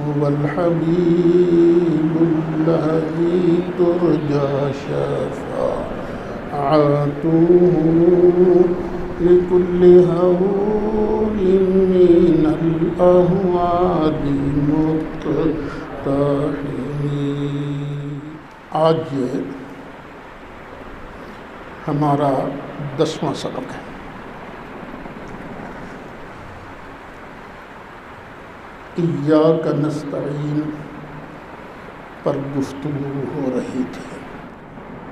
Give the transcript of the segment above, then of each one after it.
هو الحبيب الذي ترجى شفاعته لكل هول من الأهوال مقتحم۔ آج ہمارا 10واں سبق ہے۔ ایاک نستعین پر گفتگو ہو رہی تھی۔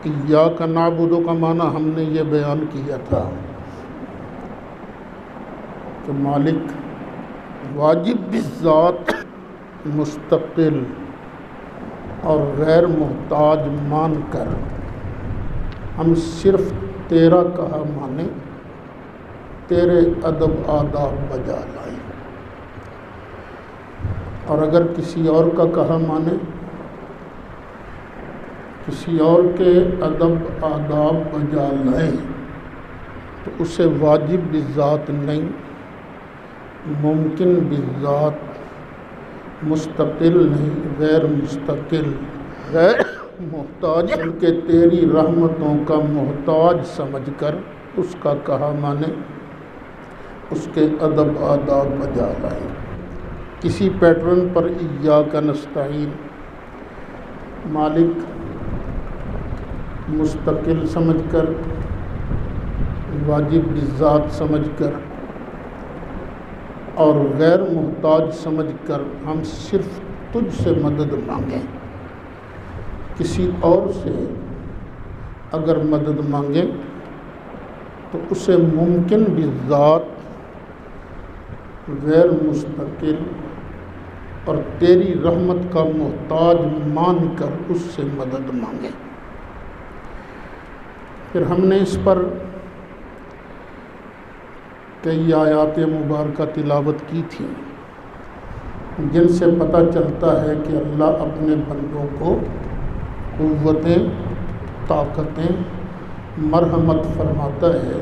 ایاک نعبد کا معنی ہم نے یہ بیان کیا تھا کہ مالک واجب بالذات، مستقل اور غیر محتاج مان کر ہم صرف تیرا کہا مانیں، تیرے ادب آداب بجا لائیں، اور اگر کسی اور کا کہا مانیں، کسی اور کے ادب آداب بجا لائیں تو اسے واجب بالذات نہیں، ممکن بالذات، مستقل نہیں، غیر مستقل، غیر محتاج، بلکہ تیری رحمتوں کا محتاج سمجھ کر اس کا کہا مانیں، اس کے ادب آداب بجا لائیں۔ اسی پیٹرن پر ایاک نستعین مالک مستقل سمجھ کر، واجب بالذات سمجھ کر اور غیر محتاج سمجھ کر ہم صرف تجھ سے مدد مانگیں۔ کسی اور سے اگر مدد مانگیں تو اسے ممکن بالذات، غیر مستقل اور تیری رحمت کا محتاج مان کر اس سے مدد مانگیں۔ پھر ہم نے اس پر کئی آیات مبارکہ تلاوت کی تھی جن سے پتہ چلتا ہے کہ اللہ اپنے بندوں کو قوتیں، طاقتیں، مرحمت فرماتا ہے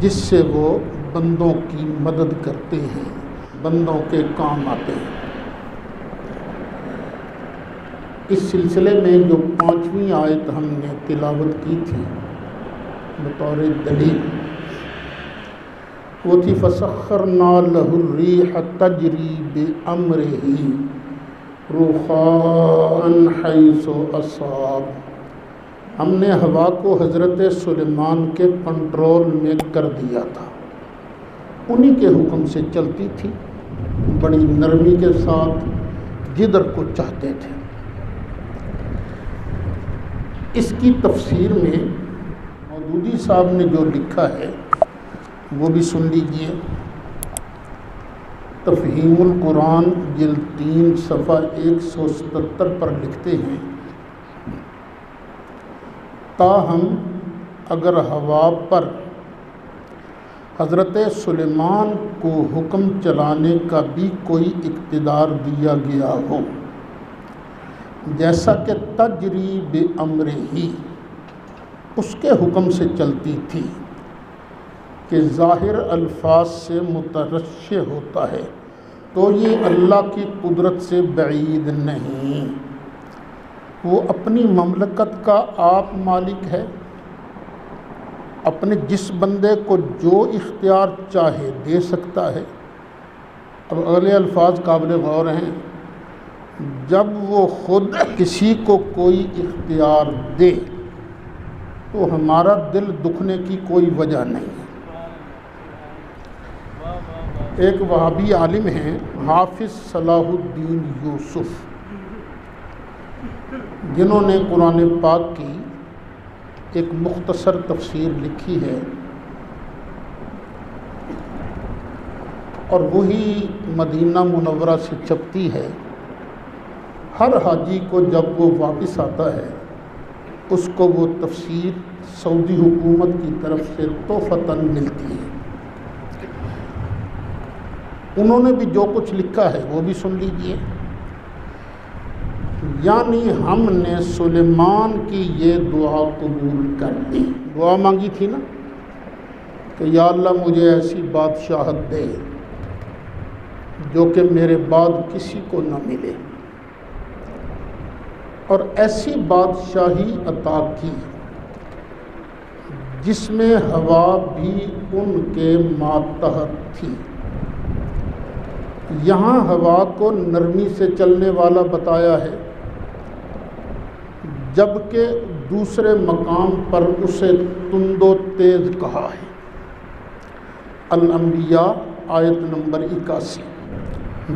جس سے وہ بندوں کی مدد کرتے ہیں، بندوں کے کام آتے ہیں۔ اس سلسلے میں جو 5ویں آیت ہم نے تلاوت کی تھی بطور دلیل، وہ تھی فَسَخَّرْنَا لَهُ الرِّيحَ تَجْرِي بِأَمْرِهِ رُخَاءً حَيْثُ أَصَابَ۔ ہم نے ہوا کو حضرت سلیمان کے کنٹرول میں کر دیا تھا، انہی کے حکم سے چلتی تھی، بڑی نرمی کے ساتھ جدھر کو چاہتے تھے۔ اس کی تفسیر میں مودودی صاحب نے جو لکھا ہے وہ بھی سن لیجئے۔ تفہیم القرآن جلد 3 صفحہ 177 پر لکھتے ہیں، تاہم اگر ہوا پر حضرت سلیمان کو حکم چلانے کا بھی کوئی اقتدار دیا گیا ہو، جیسا کہ تجری بامرہ اس کے حکم سے چلتی تھی کہ ظاہر الفاظ سے مترشح ہوتا ہے، تو یہ اللہ کی قدرت سے بعید نہیں۔ وہ اپنی مملکت کا آپ مالک ہے، اپنے جس بندے کو جو اختیار چاہے دے سکتا ہے۔ اب اگلے الفاظ قابل غور ہیں، جب وہ خود کسی کو کوئی اختیار دے تو ہمارا دل دکھنے کی کوئی وجہ نہیں ہے۔ ایک وہابی عالم ہیں حافظ صلاح الدین یوسف، جنہوں نے قرآن پاک کی ایک مختصر تفسیر لکھی ہے، اور وہی مدینہ منورہ سے چھپتی ہے۔ ہر حاجی کو جب وہ واپس آتا ہے اس کو وہ تفسیر سعودی حکومت کی طرف سے تحفتاً ملتی ہے۔ انہوں نے بھی جو کچھ لکھا ہے وہ بھی سن لیجئے۔ یعنی ہم نے سلیمان کی یہ دعا قبول کر لی، دعا مانگی تھی نا کہ یا اللہ مجھے ایسی بادشاہت دے جو کہ میرے بعد کسی کو نہ ملے، اور ایسی بادشاہی عطا کی جس میں ہوا بھی ان کے ماتحت تھی۔ یہاں ہوا کو نرمی سے چلنے والا بتایا ہے، جبکہ دوسرے مقام پر اسے تند و تیز کہا ہے۔ الانبیاء آیت نمبر 81،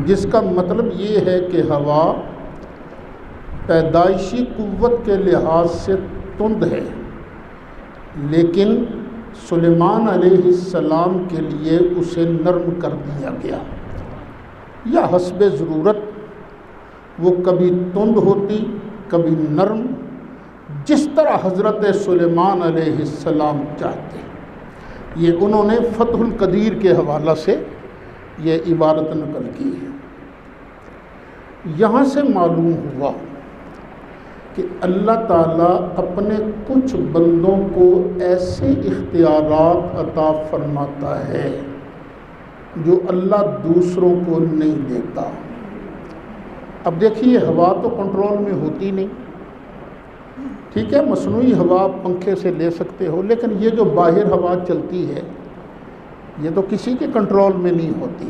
جس کا مطلب یہ ہے کہ ہوا پیدائشی قوت کے لحاظ سے تند ہے، لیکن سلیمان علیہ السلام کے لیے اسے نرم کر دیا گیا، یا حسب ضرورت وہ کبھی تند ہوتی کبھی نرم، جس طرح حضرت سلیمان علیہ السلام چاہتے۔ یہ انہوں نے فتح القدیر کے حوالہ سے یہ عبارت نقل کی ہے۔ یہاں سے معلوم ہوا کہ اللہ تعالیٰ اپنے کچھ بندوں کو ایسے اختیارات عطا فرماتا ہے جو اللہ دوسروں کو نہیں دیتا۔ اب دیکھیے، ہوا تو کنٹرول میں ہوتی نہیں، ٹھیک ہے، مصنوعی ہوا پنکھے سے لے سکتے ہو، لیکن یہ جو باہر ہوا چلتی ہے یہ تو کسی کے کنٹرول میں نہیں ہوتی،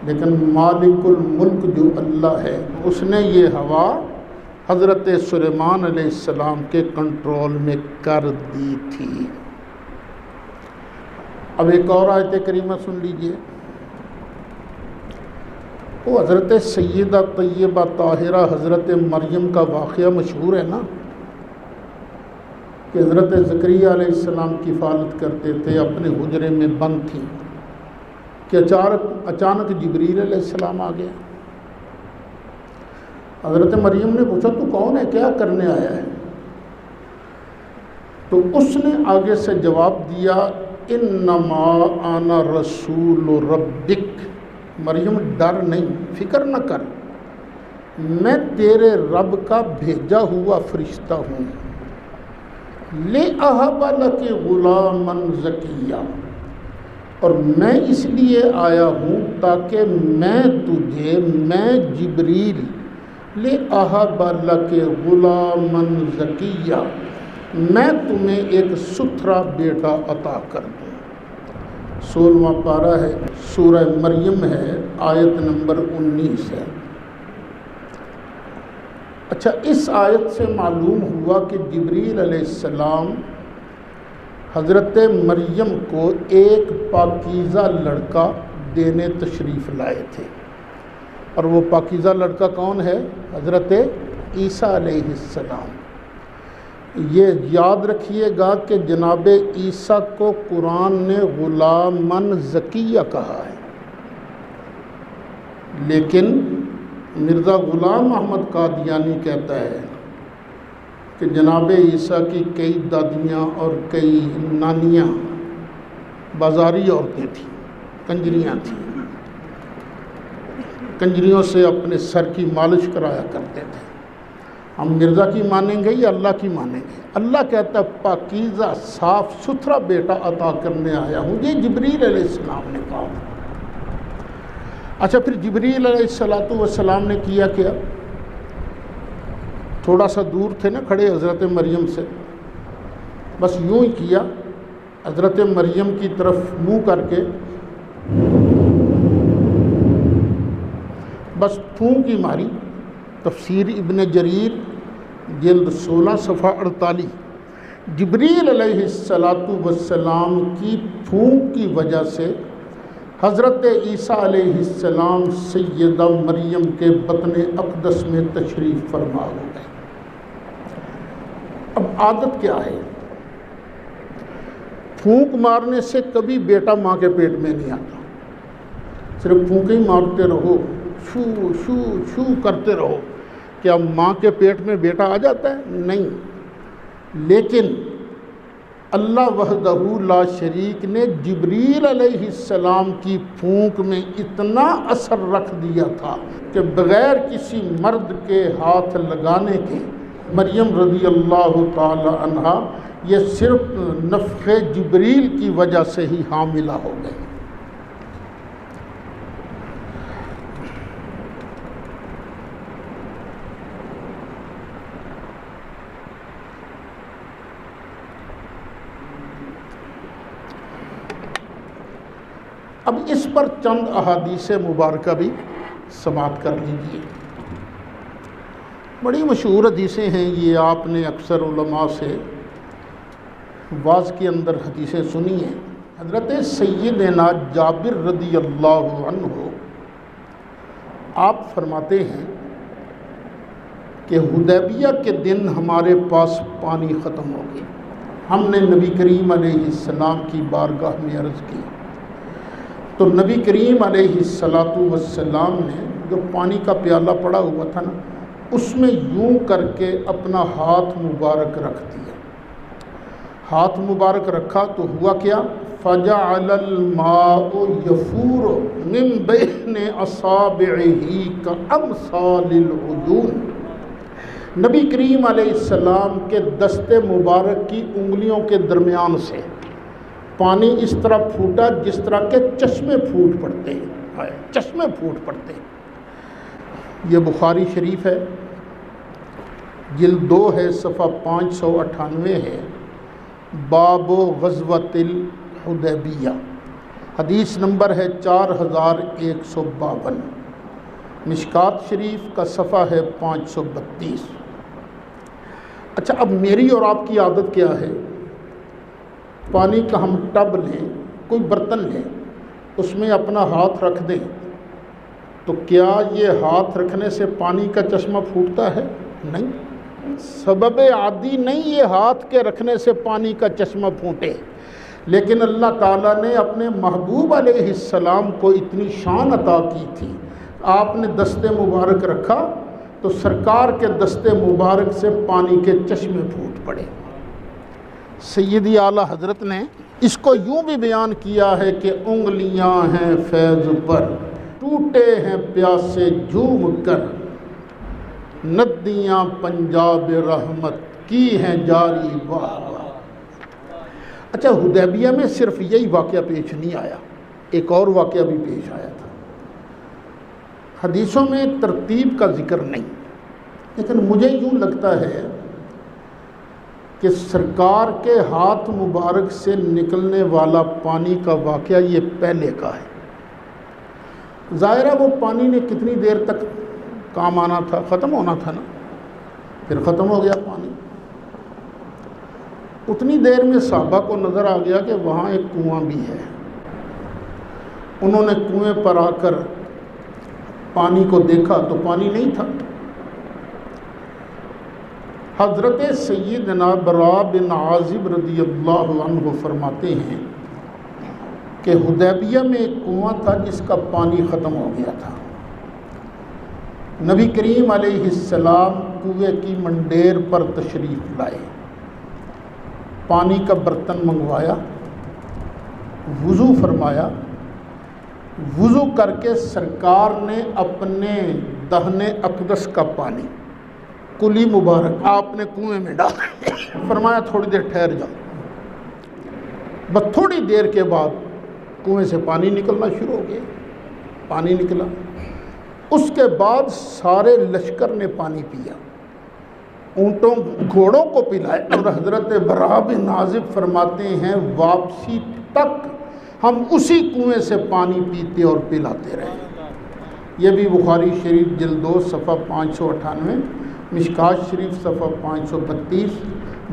لیکن مالک الملک جو اللہ ہے اس نے یہ ہوا حضرت سلیمان علیہ السلام کے کنٹرول میں کر دی تھی۔ اب ایک اور آیت کریمہ سن لیجئے، وہ حضرت سیدہ طیبہ طاہرہ حضرت مریم کا واقعہ مشہور ہے نا، کہ حضرت زکریا علیہ السلام کی حفاظت کرتے تھے، اپنے حجرے میں بند تھیں کہ اچانک جبریل علیہ السلام آ گیا۔ حضرت مریم نے پوچھا تو کون ہے، کیا کرنے آیا ہے؟ تو اس نے آگے سے جواب دیا، انما انا رسول ربک، مریم ڈر نہیں، فکر نہ کر، میں تیرے رب کا بھیجا ہوا فرشتہ ہوں، لِأَهَبَ لَكِ غُلَامًا زَكِيًّا، اور میں اس لیے آیا ہوں تاکہ میں جبریل لِأَهَبَ لَكِ غُلَامًا زَكِيًّا، میں تمہیں ایک ستھرا بیٹا عطا کر دوں۔ 16واں پارہ ہے، سورہ مریم ہے، آیت نمبر 19 ہے۔ اچھا، اس آیت سے معلوم ہوا کہ جبریل علیہ السلام حضرت مریم کو ایک پاکیزہ لڑکا دینے تشریف لائے تھے، اور وہ پاکیزہ لڑکا کون ہے؟ حضرت عیسیٰ علیہ السلام۔ یہ یاد رکھیے گا کہ جناب عیسیٰ کو قرآن نے غلامً زکیہ کہا ہے، لیکن مرزا غلام احمد قادیانی کہتا ہے کہ جناب عیسیٰ کی کئی دادیاں اور کئی نانیاں بازاری عورتیں تھیں، کنجریاں تھیں، کنجریوں سے اپنے سر کی مالش کرایا کرتے تھے۔ ہم مرزا کی مانیں گے یا اللہ کی مانیں گے؟ اللہ کہتا ہے پاکیزہ صاف ستھرا بیٹا عطا کرنے آیا ہوں، یہ جبریل علیہ السلام نے کہا۔ اچھا، پھر جبریل علیہ السلام نے کیا کیا؟ تھوڑا سا دور تھے نا کھڑے حضرت مریم سے، بس یوں ہی کیا، حضرت مریم کی طرف منہ کر کے بس پھونک ہی ماری۔ تفسیر ابن جریر جلد 16 صفحہ 48، جبریل علیہ السلام کی پھونک کی وجہ سے حضرت عیسیٰ علیہ السلام سیدہ مریم کے بطن اقدس میں تشریف فرما ہو گئے۔ اب عادت کیا ہے؟ پھونک مارنے سے کبھی بیٹا ماں کے پیٹ میں نہیں آتا، صرف پھونک ہی مارتے رہو، شو شو شو کرتے رہو، کیا ماں کے پیٹ میں بیٹا آ جاتا ہے؟ نہیں، لیکن اللہ وحدہ لا شریک نے جبریل علیہ السلام کی پھونک میں اتنا اثر رکھ دیا تھا کہ بغیر کسی مرد کے ہاتھ لگانے کے مریم رضی اللہ تعالی عنہا یہ صرف نفخ جبریل کی وجہ سے ہی حاملہ ہو گئی۔ اب اس پر چند احادیث مبارکہ بھی سماعت کر لیجیے۔ بڑی مشہور حدیثیں ہیں یہ، آپ نے اکثر علماء سے واعظ کے اندر حدیثیں سنی ہیں۔ حضرت سیدنا جابر رضی اللہ عنہ آپ فرماتے ہیں کہ حدیبیہ کے دن ہمارے پاس پانی ختم ہو گیا، ہم نے نبی کریم علیہ السلام کی بارگاہ میں عرض کی تو نبی کریم علیہ السلام نے جو پانی کا پیالہ پڑا ہوا تھا نا، اس میں یوں کر کے اپنا ہاتھ مبارک رکھ دیا۔ ہاتھ مبارک رکھا تو ہوا کیا؟ فَجَعَلَ الْمَاءُ يَفُورُ مِن بَيْنِ أَصَابِعِهِ كَأَمْثَالِ الْعُيُونِ، نبی کریم علیہ السلام کے دست مبارک کی انگلیوں کے درمیان سے پانی اس طرح پھوٹا جس طرح کے چشمے پھوٹ پڑتے ہیں، چشمے پھوٹ پڑتے ہیں۔ یہ بخاری شریف ہے، جلد 2 ہے، صفحہ 598 ہے، باب غزوۃ الحدیبیہ، حدیث نمبر ہے 4152، مشکات شریف کا صفحہ ہے 532۔ اچھا، اب میری اور آپ کی عادت کیا ہے؟ پانی کا ہم ٹب لیں، کوئی برتن لیں، اس میں اپنا ہاتھ رکھ دیں تو کیا یہ ہاتھ رکھنے سے پانی کا چشمہ پھوٹتا ہے؟ نہیں، سبب عادی نہیں یہ ہاتھ کے رکھنے سے پانی کا چشمہ پھوٹے، لیکن اللہ تعالیٰ نے اپنے محبوب علیہ السلام کو اتنی شان عطا کی تھی، آپ نے دست مبارک رکھا تو سرکار کے دست مبارک سے پانی کے چشمے پھوٹ پڑے۔ سیدی اعلیٰ حضرت نے اس کو یوں بھی بیان کیا ہے کہ انگلیاں ہیں فیض پر، ٹوٹے ہیں پیاسے جھوم کر، ندیاں پنجاب رحمت کی ہیں جاری واہ واہ۔ اچھا، حدیبیہ میں صرف یہی واقعہ پیش نہیں آیا، ایک اور واقعہ بھی پیش آیا تھا۔ حدیثوں میں ترتیب کا ذکر نہیں، لیکن مجھے یوں لگتا ہے کہ سرکار کے ہاتھ مبارک سے نکلنے والا پانی کا واقعہ یہ پہلے کا ہے۔ ظاہر ہے وہ پانی نے کتنی دیر تک کام آنا تھا، ختم ہونا تھا نا، پھر ختم ہو گیا پانی۔ اتنی دیر میں صحابہ کو نظر آ گیا کہ وہاں ایک کنواں بھی ہے، انہوں نے کنویں پر آ کر پانی کو دیکھا تو پانی نہیں تھا۔ حضرت سیدنا براء بن عازب رضی اللہ عنہ فرماتے ہیں کہ حدیبیہ میں ایک کنواں تھا جس کا پانی ختم ہو گیا تھا۔ نبی کریم علیہ السلام کنویں کی منڈیر پر تشریف لائے، پانی کا برتن منگوایا، وضو فرمایا، وضو کر کے سرکار نے اپنے دہنے اقدس کا پانی کلی مبارک آپ نے کنویں میں ڈالا، فرمایا تھوڑی دیر ٹھہر جاؤ۔ بس تھوڑی دیر کے بعد کنویں سے پانی نکلنا شروع ہو گیا، پانی نکلا۔ اس کے بعد سارے لشکر نے پانی پیا، اونٹوں گھوڑوں کو پلائے، اور حضرت براء بن عازب فرماتے ہیں واپسی تک ہم اسی کنویں سے پانی پیتے اور پلاتے رہے۔ یہ بھی بخاری شریف جلد 2 صفحہ 598، مشکات شریف صفحہ 532،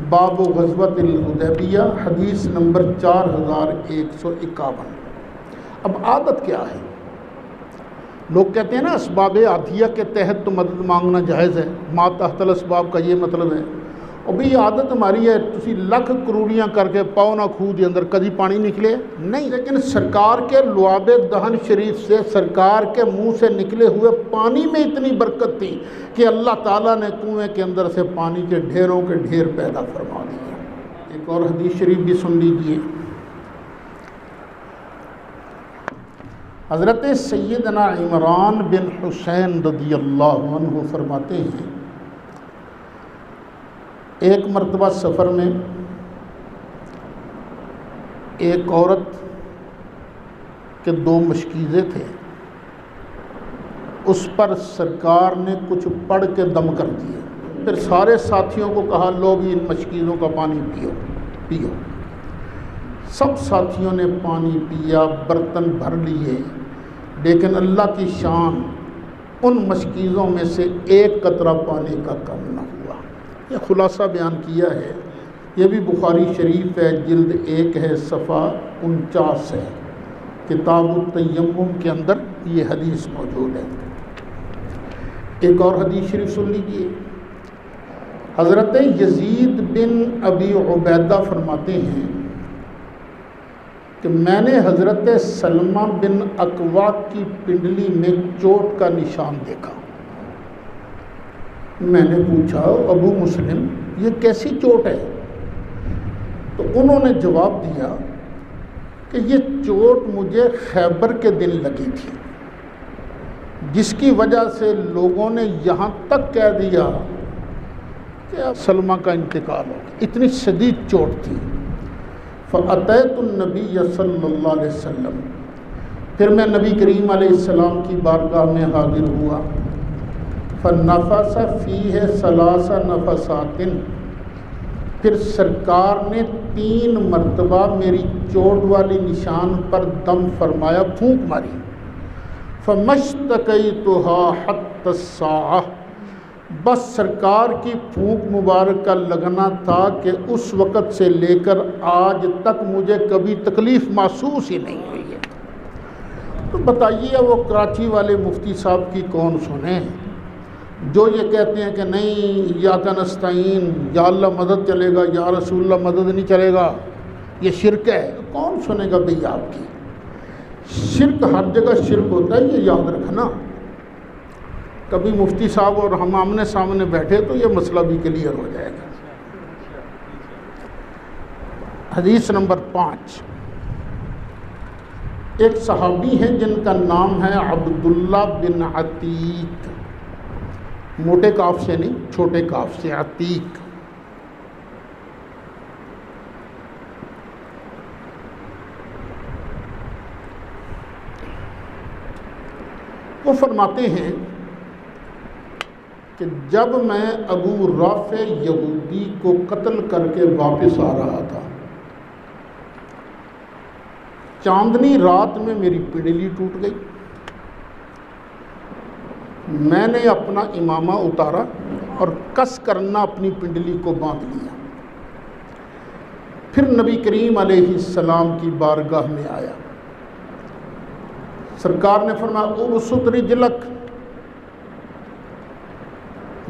باب غزوۃ الحدیبیہ، حدیث نمبر 4151۔ اب عادت کیا ہے؟ لوگ کہتے ہیں نا اسباب عادیہ کے تحت تو مدد مانگنا جائز ہے، ما تحت الاسباب کا یہ مطلب ہے۔ اور بھی عادت ہماری ہے تسی لکھ کروڑیاں کر کے پاؤ نہ خود کے اندر کدی پانی نکلے نہیں، لیکن سرکار کے لعاب دہن شریف سے، سرکار کے منہ سے نکلے ہوئے پانی میں اتنی برکت تھی کہ اللہ تعالیٰ نے کنویں کے اندر سے پانی کے ڈھیروں کے ڈھیر پیدا فرما دیا۔ ایک اور حدیث شریف بھی سن لیجیے۔ حضرت سیدنا عمران بن حسین رضی اللہ عنہ فرماتے ہیں ایک مرتبہ سفر میں ایک عورت کے 2 مشکیزیں تھے، اس پر سرکار نے کچھ پڑھ کے دم کر دیے، پھر سارے ساتھیوں کو کہا لو بھی ان مشکیزوں کا پانی پیو۔ سب ساتھیوں نے پانی پیا، برتن بھر لیے، لیکن اللہ کی شان ان مشکیزوں میں سے ایک قطرہ پانی کا کم نہ ہوا۔ یہ خلاصہ بیان کیا ہے، یہ بھی بخاری شریف ہے، جلد 1 ہے، صفحہ 49 ہے، کتاب التیمم کے اندر یہ حدیث موجود ہے۔ ایک اور حدیث شریف سن لیجیے۔ حضرت یزید بن ابی عبیدہ فرماتے ہیں کہ میں نے حضرت سلمہ بن اکوع کی پنڈلی میں چوٹ کا نشان دیکھا۔ میں نے پوچھا ابو مسلم یہ کیسی چوٹ ہے؟ تو انہوں نے جواب دیا کہ یہ چوٹ مجھے خیبر کے دن لگی تھی، جس کی وجہ سے لوگوں نے یہاں تک کہہ دیا کہ سلمہ کا انتقال ہو گیا، اتنی شدید چوٹ تھی۔ فَأَتَيْتُ النَّبِيَّ صلی اللہ علیہ وسلم، پھر میں نبی کریم علیہ السلام کی بارگاہ میں حاضر ہوا۔ فَنَفَسَ فِيهِ 3 نَفَسَاتٍ، پھر سرکار نے 3 مرتبہ میری چوٹ والی نشان پر دم فرمایا، پھونک ماری۔ فَمَشْتَكَيْتُهَا حَتَّى السَّاعَةِ، بس سرکار کی پھونک مبارک کا لگنا تھا کہ اس وقت سے لے کر آج تک مجھے کبھی تکلیف محسوس ہی نہیں ہوئی ہے۔ تو بتائیے وہ کراچی والے مفتی صاحب کی کون سنیں جو یہ کہتے ہیں کہ نہیں ایاک نستعین، یا اللہ مدد چلے گا، یا رسول اللہ مدد نہیں چلے گا، یہ شرک ہے۔ کون سنے گا بھئی آپ کی؟ شرک ہر جگہ شرک ہوتا ہے، یہ یاد رکھنا۔ کبھی مفتی صاحب اور ہم آمنے سامنے بیٹھے تو یہ مسئلہ بھی کلیئر ہو جائے گا۔ حدیث نمبر 5، ایک صحابی ہیں جن کا نام ہے عبداللہ بن عتیق، موٹے کاف سے نہیں، چھوٹے کاف سے، عتیق۔ وہ فرماتے ہیں کہ جب میں ابو رافع یہودی کو قتل کر کے واپس آ رہا تھا، چاندنی رات میں میری پنڈلی ٹوٹ گئی۔ میں نے اپنا امامہ اتارا اور کس کرنا اپنی پنڈلی کو باندھ لیا۔ پھر نبی کریم علیہ السلام کی بارگاہ میں آیا، سرکار نے فرمایا ابسط رجلک،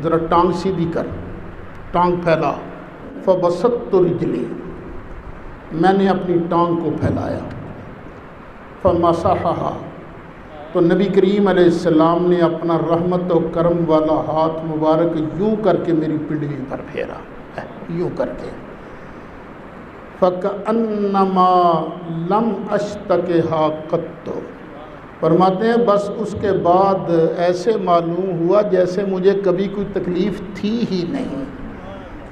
ذرا ٹانگ سیدھی کر، ٹانگ پھیلا۔ فبسطت رجلی، میں نے اپنی ٹانگ کو پھیلایا۔ فمسحھا، تو نبی کریم علیہ السلام نے اپنا رحمت و کرم والا ہاتھ مبارک یوں کر کے میری پنڈلی پر پھیرا، یوں کر کے۔ فَكَأَنَّمَا لَمْ أَشْتَكِهَا قَطُّ، فرماتے ہیں بس اس کے بعد ایسے معلوم ہوا جیسے مجھے کبھی کوئی تکلیف تھی ہی نہیں۔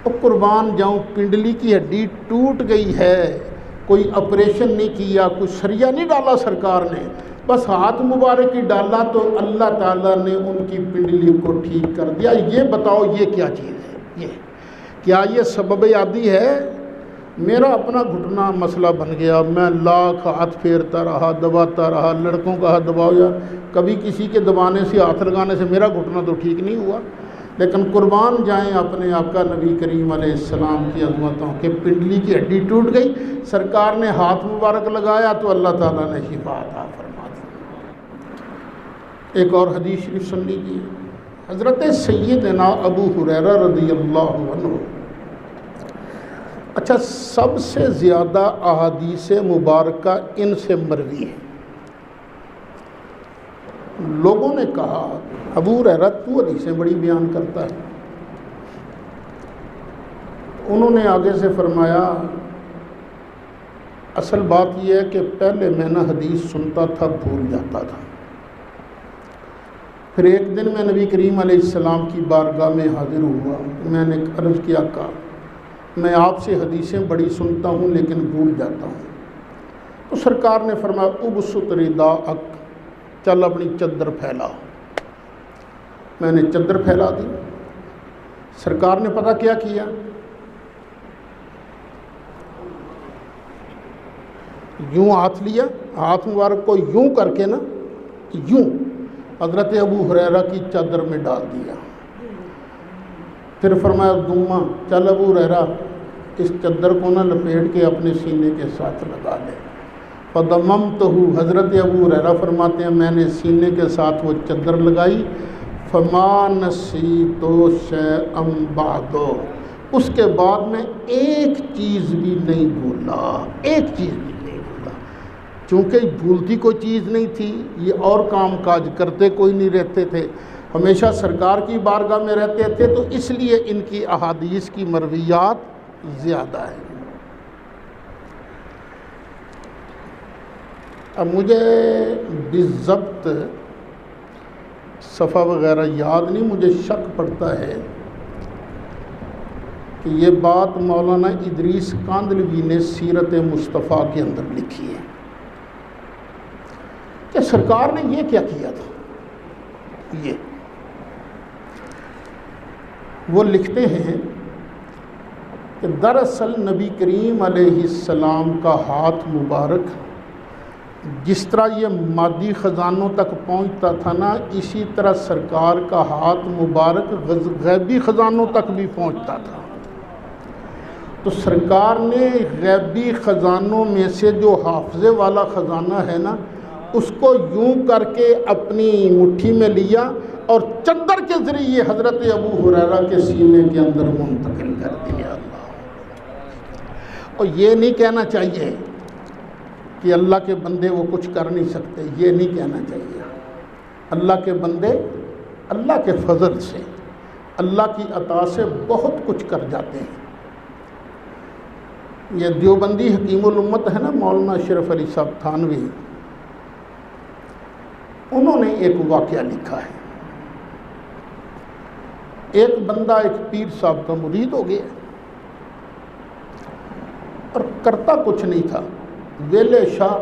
اور قربان جاؤں، پنڈلی کی ہڈی ٹوٹ گئی ہے، کوئی آپریشن نہیں کیا، کوئی سریا نہیں ڈالا سرکار نے، بس ہاتھ مبارک ہی ڈالا تو اللہ تعالیٰ نے ان کی پنڈلی کو ٹھیک کر دیا۔ یہ بتاؤ یہ کیا چیز ہے؟ یہ کیا یہ سبب عادی ہے؟ میرا اپنا گھٹنا مسئلہ بن گیا، میں لاکھ ہاتھ پھیرتا رہا، دباتا رہا، لڑکوں کا ہاتھ دباؤ یار، کبھی کسی کے دبانے سے، ہاتھ لگانے سے میرا گھٹنا تو ٹھیک نہیں ہوا۔ لیکن قربان جائیں اپنے آقا نبی کریم علیہ السلام کی عظمتوں کہ پنڈلی کی ہڈی ٹوٹ گئی، سرکار نے ہاتھ مبارک لگایا تو اللہ تعالیٰ نے شفا عطا فرما دی۔ ایک اور حدیث شریف سن لیجیے۔ حضرت سیدنا ابو ہریرہ رضی اللہ عنہ، اچھا سب سے زیادہ احادیث مبارکہ ان سے مروی ہیں۔ لوگوں نے کہا ابو ہریرہ تو حدیثیں بڑی بیان کرتا ہے۔ انہوں نے آگے سے فرمایا اصل بات یہ ہے کہ پہلے میں نہ حدیث سنتا تھا، بھول جاتا تھا۔ پھر ایک دن میں نبی کریم علیہ السلام کی بارگاہ میں حاضر ہوا، میں نے عرض کیا کہ میں آپ سے حدیثیں بڑی سنتا ہوں لیکن بھول جاتا ہوں۔ تو سرکار نے فرمایا ابسط رداءک، چل اپنی چادر پھیلا۔ میں نے چادر پھیلا دی۔ سرکار نے پتہ کیا کیا؟ یوں ہاتھ لیا، ہاتھ مبارک کو یوں کر کے نا، یوں حضرت ابو ہریرہ کی چادر میں ڈال دیا. پھر فرمایا دما چل ابو ہریرہ اس چادر کو نہ لپیٹ کے اپنے سینے کے ساتھ لگا لے. فضممتہ، حضرت ابو ہریرہ فرماتے ہیں میں نے سینے کے ساتھ وہ چادر لگائی. فما نسیت شیئا بعد، اس کے بعد میں ایک چیز بھی نہیں بھولا، ایک چیز بھی نہیں بھولا. چونکہ بھولتی کوئی چیز نہیں تھی، یہ اور کام کاج کرتے کوئی نہیں رہتے تھے، ہمیشہ سرکار کی بارگاہ میں رہتے تھے، تو اس لیے ان کی احادیث کی مرویات زیادہ ہیں. اب مجھے بالضبط صفحہ وغیرہ یاد نہیں، مجھے شک پڑتا ہے کہ یہ بات مولانا ادریس کاندھلوی نے سیرت مصطفیٰ کے اندر لکھی ہے کہ سرکار نے یہ کیا کیا تھا. یہ وہ لکھتے ہیں کہ دراصل نبی کریم علیہ السلام کا ہاتھ مبارک جس طرح یہ مادی خزانوں تک پہنچتا تھا نا، اسی طرح سرکار کا ہاتھ مبارک غیبی خزانوں تک بھی پہنچتا تھا. تو سرکار نے غیبی خزانوں میں سے جو حافظے والا خزانہ ہے نا، اس کو یوں کر کے اپنی مٹھی میں لیا اور چادر کے ذریعے حضرت ابو ہریرہ کے سینے کے اندر منتقل کر دیا. اور یہ نہیں کہنا چاہیے کہ اللہ کے بندے وہ کچھ کر نہیں سکتے، یہ نہیں کہنا چاہیے. اللہ کے بندے اللہ کے فضل سے، اللہ کی عطا سے بہت کچھ کر جاتے ہیں. یہ دیوبندی حکیم الامت ہے نا مولانا اشرف علی صاحب تھانوی، انہوں نے ایک واقعہ لکھا ہے. ایک بندہ ایک پیر صاحب کا مرید ہو گیا اور کرتا کچھ نہیں تھا، ویلے شاہ.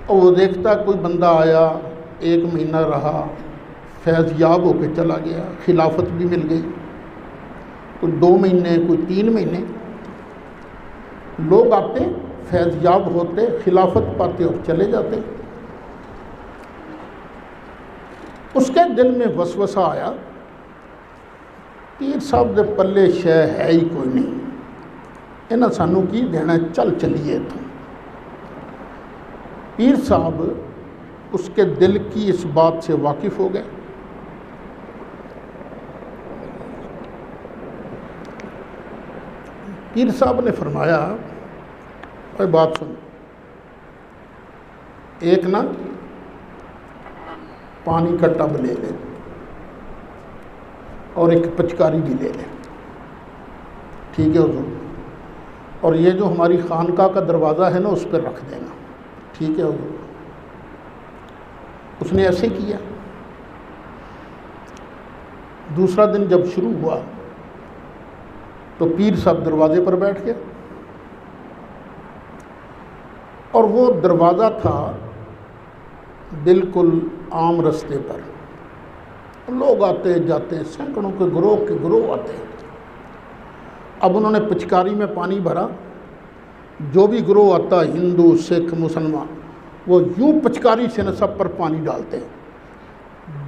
اور وہ دیکھتا کوئی بندہ آیا، 1 مہینہ رہا، فیض یاب ہو کے چلا گیا، خلافت بھی مل گئی. کوئی 2 مہینے، کوئی 3 مہینے، لوگ آتے فیض یاب ہوتے، خلافت پاتے اور چلے جاتے. اس کے دل میں وسوسہ آیا، پیر صاحب دے پلے شے ہے ہی کوئی نہیں، انہاں سانوں کی دینا، چل چلیے. تو پیر صاحب اس کے دل کی اس بات سے واقف ہو گئے. پیر صاحب نے فرمایا کوئی بات سن، ایک نا پانی کا ٹب لے لے اور ایک پچکاری بھی لے لے، ٹھیک ہے حضور، اور یہ جو ہماری خانقاہ کا دروازہ ہے نا اس پہ رکھ دینا، ٹھیک ہے حضور. اس نے ایسے کیا. دوسرا دن جب شروع ہوا تو پیر صاحب دروازے پر بیٹھ گیا، اور وہ دروازہ تھا بالکل عام رستے پر، لوگ آتے جاتے، سینکڑوں کے گروہ آتے. اب انہوں نے پچکاری میں پانی بھرا، جو بھی گروہ آتا، ہندو سکھ مسلمان، وہ یوں پچکاری سے نہ سب پر پانی ڈالتے.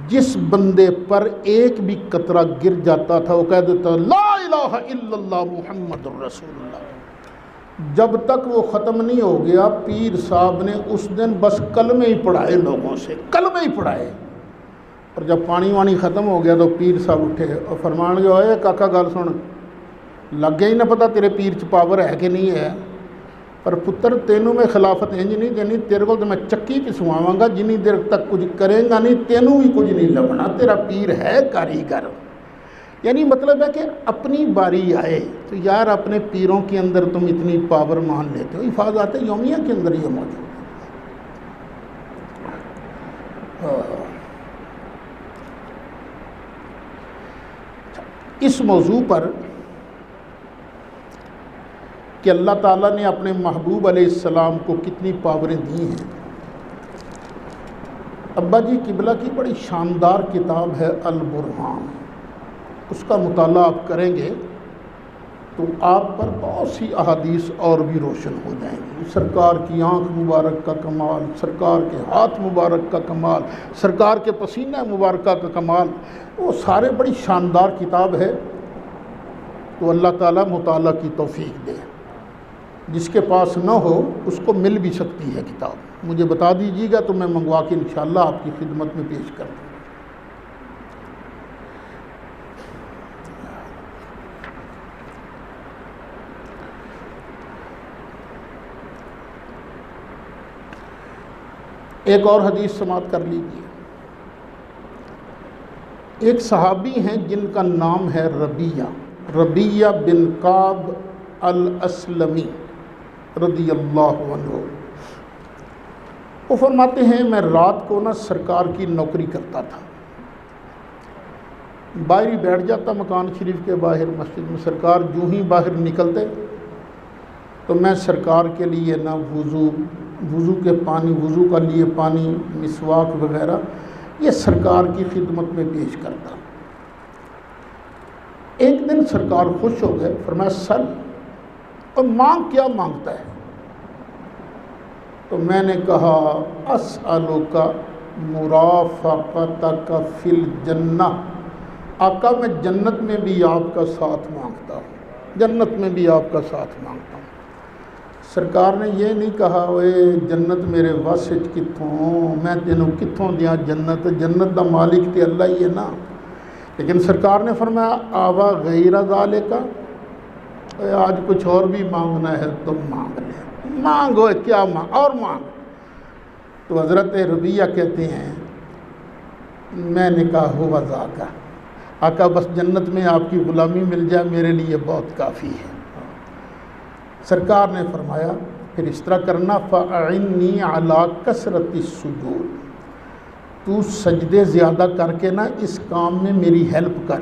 جس بندے پر ایک بھی قطرہ گر جاتا تھا وہ کہہ دیتا لا الہ الا اللہ محمد الرسول اللہ. جب تک وہ ختم نہیں ہو گیا، پیر صاحب نے اس دن بس کلمے ہی پڑھائے، لوگوں سے کلمے ہی پڑھائے. اور جب پانی وانی ختم ہو گیا تو پیر صاحب اٹھے اور فرمان گئے اے کاکا گل سن، لگ گیا ہی نہ پتا تیرے پیر چ پاور ہے کہ نہیں ہے، پر پتر تینوں میں خلافت انج نہیں دینی، تیرے کو تو میں چکی پسواواں گا، جنی دیر تک کچھ کرے گا نہیں تینوں بھی کچھ نہیں لبنا، تیرا پیر ہے کاریگر. یعنی مطلب ہے کہ اپنی باری آئے تو یار اپنے پیروں کے اندر تم اتنی پاور مان لیتے ہو. حفاظات یومیہ کے اندر یہ موجود ہے. اس موضوع پر کہ اللہ تعالیٰ نے اپنے محبوب علیہ السلام کو کتنی پاوریں دی ہیں، ابا جی قبلہ کی بڑی شاندار کتاب ہے البرہان، اس کا مطالعہ آپ کریں گے تو آپ پر بہت سی احادیث اور بھی روشن ہو جائیں گی۔ سرکار کی آنکھ مبارک کا کمال، سرکار کے ہاتھ مبارک کا کمال، سرکار کے پسینہ مبارکہ کا کمال، وہ سارے بڑی شاندار کتاب ہے۔ تو اللہ تعالیٰ مطالعہ کی توفیق دے۔ جس کے پاس نہ ہو اس کو مل بھی سکتی ہے کتاب، مجھے بتا دیجیے گا تو میں منگوا کے انشاءاللہ آپ کی خدمت میں پیش کر دوں۔ ایک اور حدیث سماعت کر لیجیے۔ ایک صحابی ہیں جن کا نام ہے ربیہ بن کعب الاسلمی رضی اللہ عنہ۔ وہ فرماتے ہیں میں رات کو سرکار کی نوکری کرتا تھا، باہر ہی بیٹھ جاتا مکان شریف کے باہر مسجد میں، سرکار جو ہی باہر نکلتے تو میں سرکار کے لیے وضو کے پانی، وضو کا لیے پانی، مسواک وغیرہ یہ سرکار کی خدمت میں پیش کرتا۔ ایک دن سرکار خوش ہو گئے، فرمایا سل اور مانگ، کیا مانگتا ہے؟ تو میں نے کہا اسألک مرافقتک فی الجنہ، آقا میں جنت میں بھی آپ کا ساتھ مانگتا ہوں، جنت میں بھی آپ کا ساتھ مانگتا ہوں۔ سرکار نے یہ نہیں کہا اوے جنت میرے وس کتوں، میں تینوں کتوں دیاں جنت، جنت دا مالک تے اللہ ہی ہے نا۔ لیکن سرکار نے فرمایا آوا غیر ذالک، آج کچھ اور بھی مانگنا ہے تو مانگ لے، مانگو کیا مانگ اور مانگ۔ تو حضرت ربیہ کہتے ہیں میں نے کہا ہوا ذاک، آقا بس جنت میں آپ کی غلامی مل جائے میرے لیے بہت کافی ہے۔ سرکار نے فرمایا پھر اس طرح کرنا فَأَعِنِّي عَلَىٰ كَثْرَةِ السُّجُودِ، تو سجدے زیادہ کر کے اس کام میں میری ہیلپ کر۔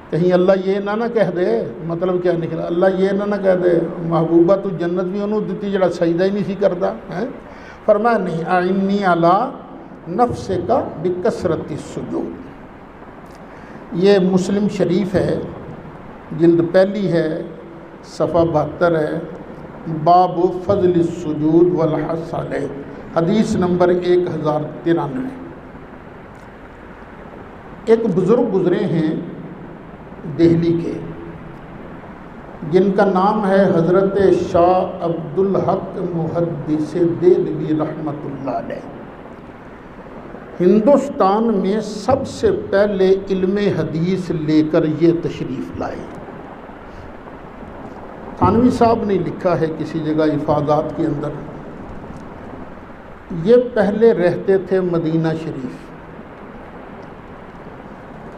کہیں اللہ یہ نہ کہہ دے، مطلب کیا نکلا، اللہ یہ نہ کہہ دے محبوبہ تو جنت بھی انہوں دیتی جڑا سجدہ ہی نہیں سی کرتا ہے۔ فرمایا نہیں، اعنی علی نفسک بکثرۃ السجود۔ یہ مسلم شریف ہے، جلد پہلی ہے، صفحہ 72 ہے، باب فضل السجود والحث علیہ، حدیث نمبر 1093۔ ایک بزرگ گزرے ہیں دہلی کے، جن کا نام ہے حضرت شاہ عبدالحق محدث دہلوی رحمۃ اللہ علیہ۔ ہندوستان میں سب سے پہلے علم حدیث لے کر یہ تشریف لائے۔ تھانوی صاحب نے لکھا ہے کسی جگہ افادات کے اندر، یہ پہلے رہتے تھے مدینہ شریف۔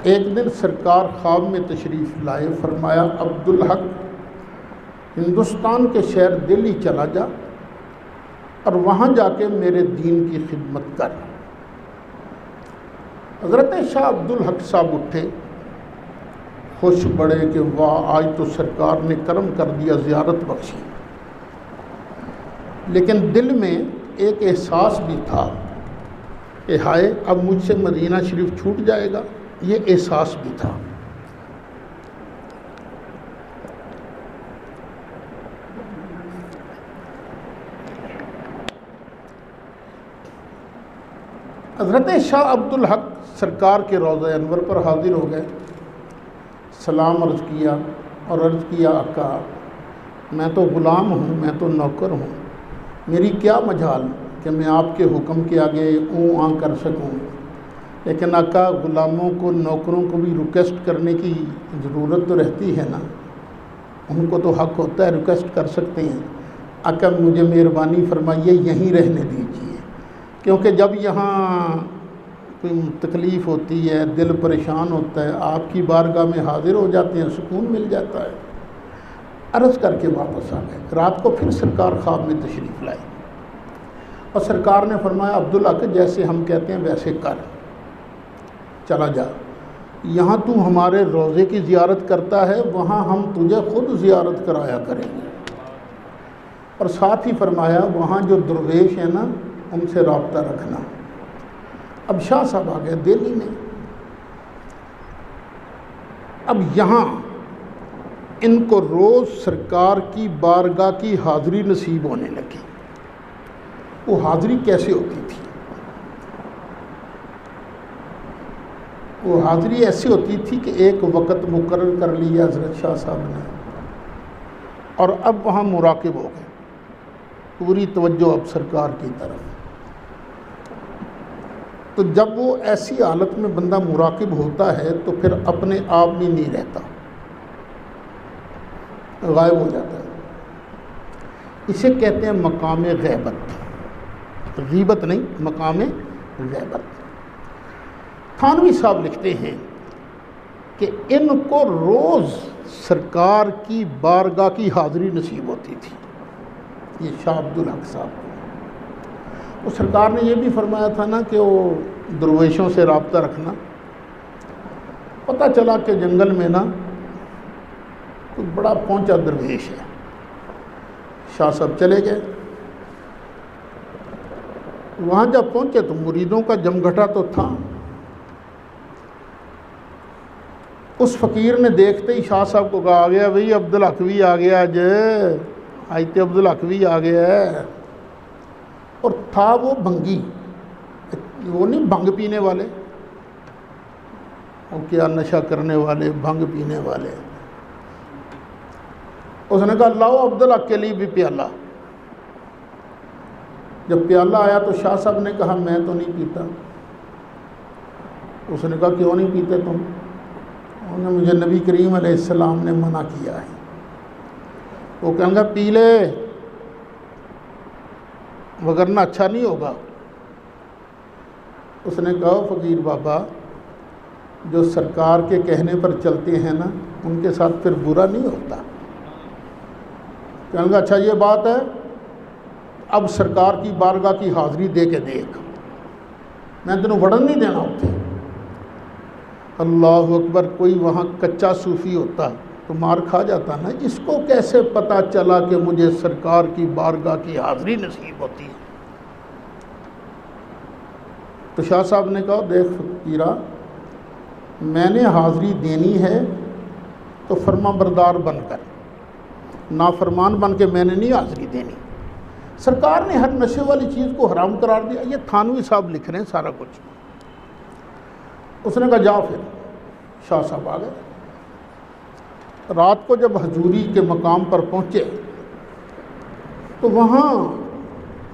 ایک دن سرکار خواب میں تشریف لائے، فرمایا عبدالحق ہندوستان کے شہر دلی چلا جا اور وہاں جا کے میرے دین کی خدمت کر۔ حضرت شاہ عبدالحق صاحب اٹھے، خوش بڑے کہ واہ آج تو سرکار نے کرم کر دیا، زیارت بخشی۔ لیکن دل میں ایک احساس بھی تھا کہ ہائے اب مجھ سے مدینہ شریف چھوٹ جائے گا، یہ احساس بھی تھا۔ حضرت شاہ عبدالحق سرکار کے روضہ انور پر حاضر ہو گئے، سلام عرض کیا اور عرض کیا آقا میں تو غلام ہوں، میں تو نوکر ہوں، میری کیا مجال کہ میں آپ کے حکم کے آگے اوں آں کر سکوں۔ لیکن آقا غلاموں کو، نوکروں کو بھی ریکویسٹ کرنے کی ضرورت تو رہتی ہے نا، ان کو تو حق ہوتا ہے ریکویسٹ کر سکتے ہیں۔ آقا مجھے مہربانی فرمائیے یہیں رہنے دیجیے، کیونکہ جب یہاں کوئی تکلیف ہوتی ہے، دل پریشان ہوتا ہے، آپ کی بارگاہ میں حاضر ہو جاتے ہیں، سکون مل جاتا ہے۔ عرض کر کے واپس آ گئے۔ رات کو پھر سرکار خواب میں تشریف لائے اور سرکار نے فرمایا عبدالحق جیسے ہم کہتے ہیں ویسے کر، چلا جا، یہاں تو ہمارے روضے کی زیارت کرتا ہے، وہاں ہم تجھے خود زیارت کرایا کریں گے۔ اور ساتھ ہی فرمایا وہاں جو درویش ہیں نا ان سے رابطہ رکھنا۔ اب شاہ صاحب آ گئے دہلی میں، اب یہاں ان کو روز سرکار کی بارگاہ کی حاضری نصیب ہونے لگی۔ وہ حاضری کیسے ہوتی تھی؟ وہ حاضری ایسی ہوتی تھی کہ ایک وقت مقرر کر لیا حضرت شاہ صاحب نے، اور اب وہاں مراقب ہو گئے، پوری توجہ اب سرکار کی طرف۔ تو جب وہ ایسی حالت میں بندہ مراقب ہوتا ہے تو پھر اپنے آپ میں نہیں رہتا، غائب ہو جاتا ہے۔ اسے کہتے ہیں مقام غیبت، غیبت نہیں، مقام غیبت۔ تھانوی صاحب لکھتے ہیں کہ ان کو روز سرکار کی بارگاہ کی حاضری نصیب ہوتی تھی، یہ شاہ عبدالحق صاحب۔ وہ سرکار نے یہ بھی فرمایا تھا نا کہ وہ درویشوں سے رابطہ رکھنا۔ پتہ چلا کہ جنگل میں نا کوئی بڑا پہنچا درویش ہے، شاہ صاحب چلے گئے۔ وہاں جب پہنچے تو مریدوں کا جمگھٹا تو تھا۔ اس فقیر نے دیکھتے ہی شاہ صاحب کو کہا، آ گیا بھئی عبدالحق بھی آ گیا جے، آئیتے عبدالحق بھی آ گیا ہے۔ اور تھا وہ بھنگی، وہ نہیں بھنگ پینے والے، وہ کیا نشہ کرنے والے، بھنگ پینے والے۔ اس نے کہا لاؤ عبدالحق کے لیے بھی پیالہ۔ جب پیالہ آیا تو شاہ صاحب نے کہا میں تو نہیں پیتا۔ اس نے کہا کیوں نہیں پیتے تم؟ انہوں نے مجھے نبی کریم علیہ السلام نے منع کیا ہے۔ وہ کہیں گا پی لے وگرنہ اچھا نہیں ہوگا۔ اس نے کہا فقیر بابا، جو سرکار کے کہنے پر چلتے ہیں نا ان کے ساتھ پھر برا نہیں ہوتا۔ کہنے گا اچھا یہ بات ہے، اب سرکار کی بارگاہ کی حاضری دے کے دیکھ، میں تینوں وڑن نہیں دینا ہوتے۔ اللہ اکبر، کوئی وہاں کچا صوفی ہوتا تو مار کھا جاتا نا۔ اس کو کیسے پتہ چلا کہ مجھے سرکار کی بارگاہ کی حاضری نصیب ہوتی ہے؟ تو شاہ صاحب نے کہا دیکھ فقیرہ، میں نے حاضری دینی ہے تو فرما بردار بن کر، نافرمان بن کے میں نے نہیں حاضری دینی۔ سرکار نے ہر نشے والی چیز کو حرام قرار دیا۔ یہ تھانوی صاحب لکھ رہے ہیں سارا کچھ۔ اس نے کہا جاؤ، پھر شاہ صاحب آ گئے۔ رات کو جب حضوری کے مقام پر پہنچے تو وہاں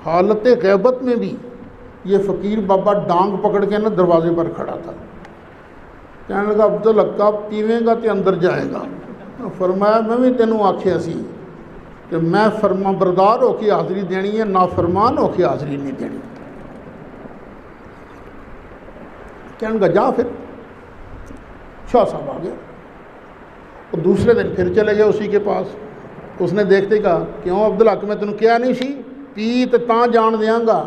حالت غیبت میں بھی یہ فقیر بابا ڈانگ پکڑ کے نا دروازے پر کھڑا تھا۔ کہنے لگا عبدالحق پیویں گا تے اندر جائے گا۔ فرمایا میں بھی تینوں آکھیا سی کہ میں فرما بردار ہو کے حاضری دینی ہے، نافرمان ہو کے حاضری نہیں دینی۔ کہنے لگا جا پھر۔ شاہ صاحب آ گئے، اور دوسرے دن پھر چلے گئے اسی کے پاس۔ اس نے دیکھتے کہا کیوں عبدالحق میں تینوں کیا نہیں سی، پی تے تاں جان دیاں گا۔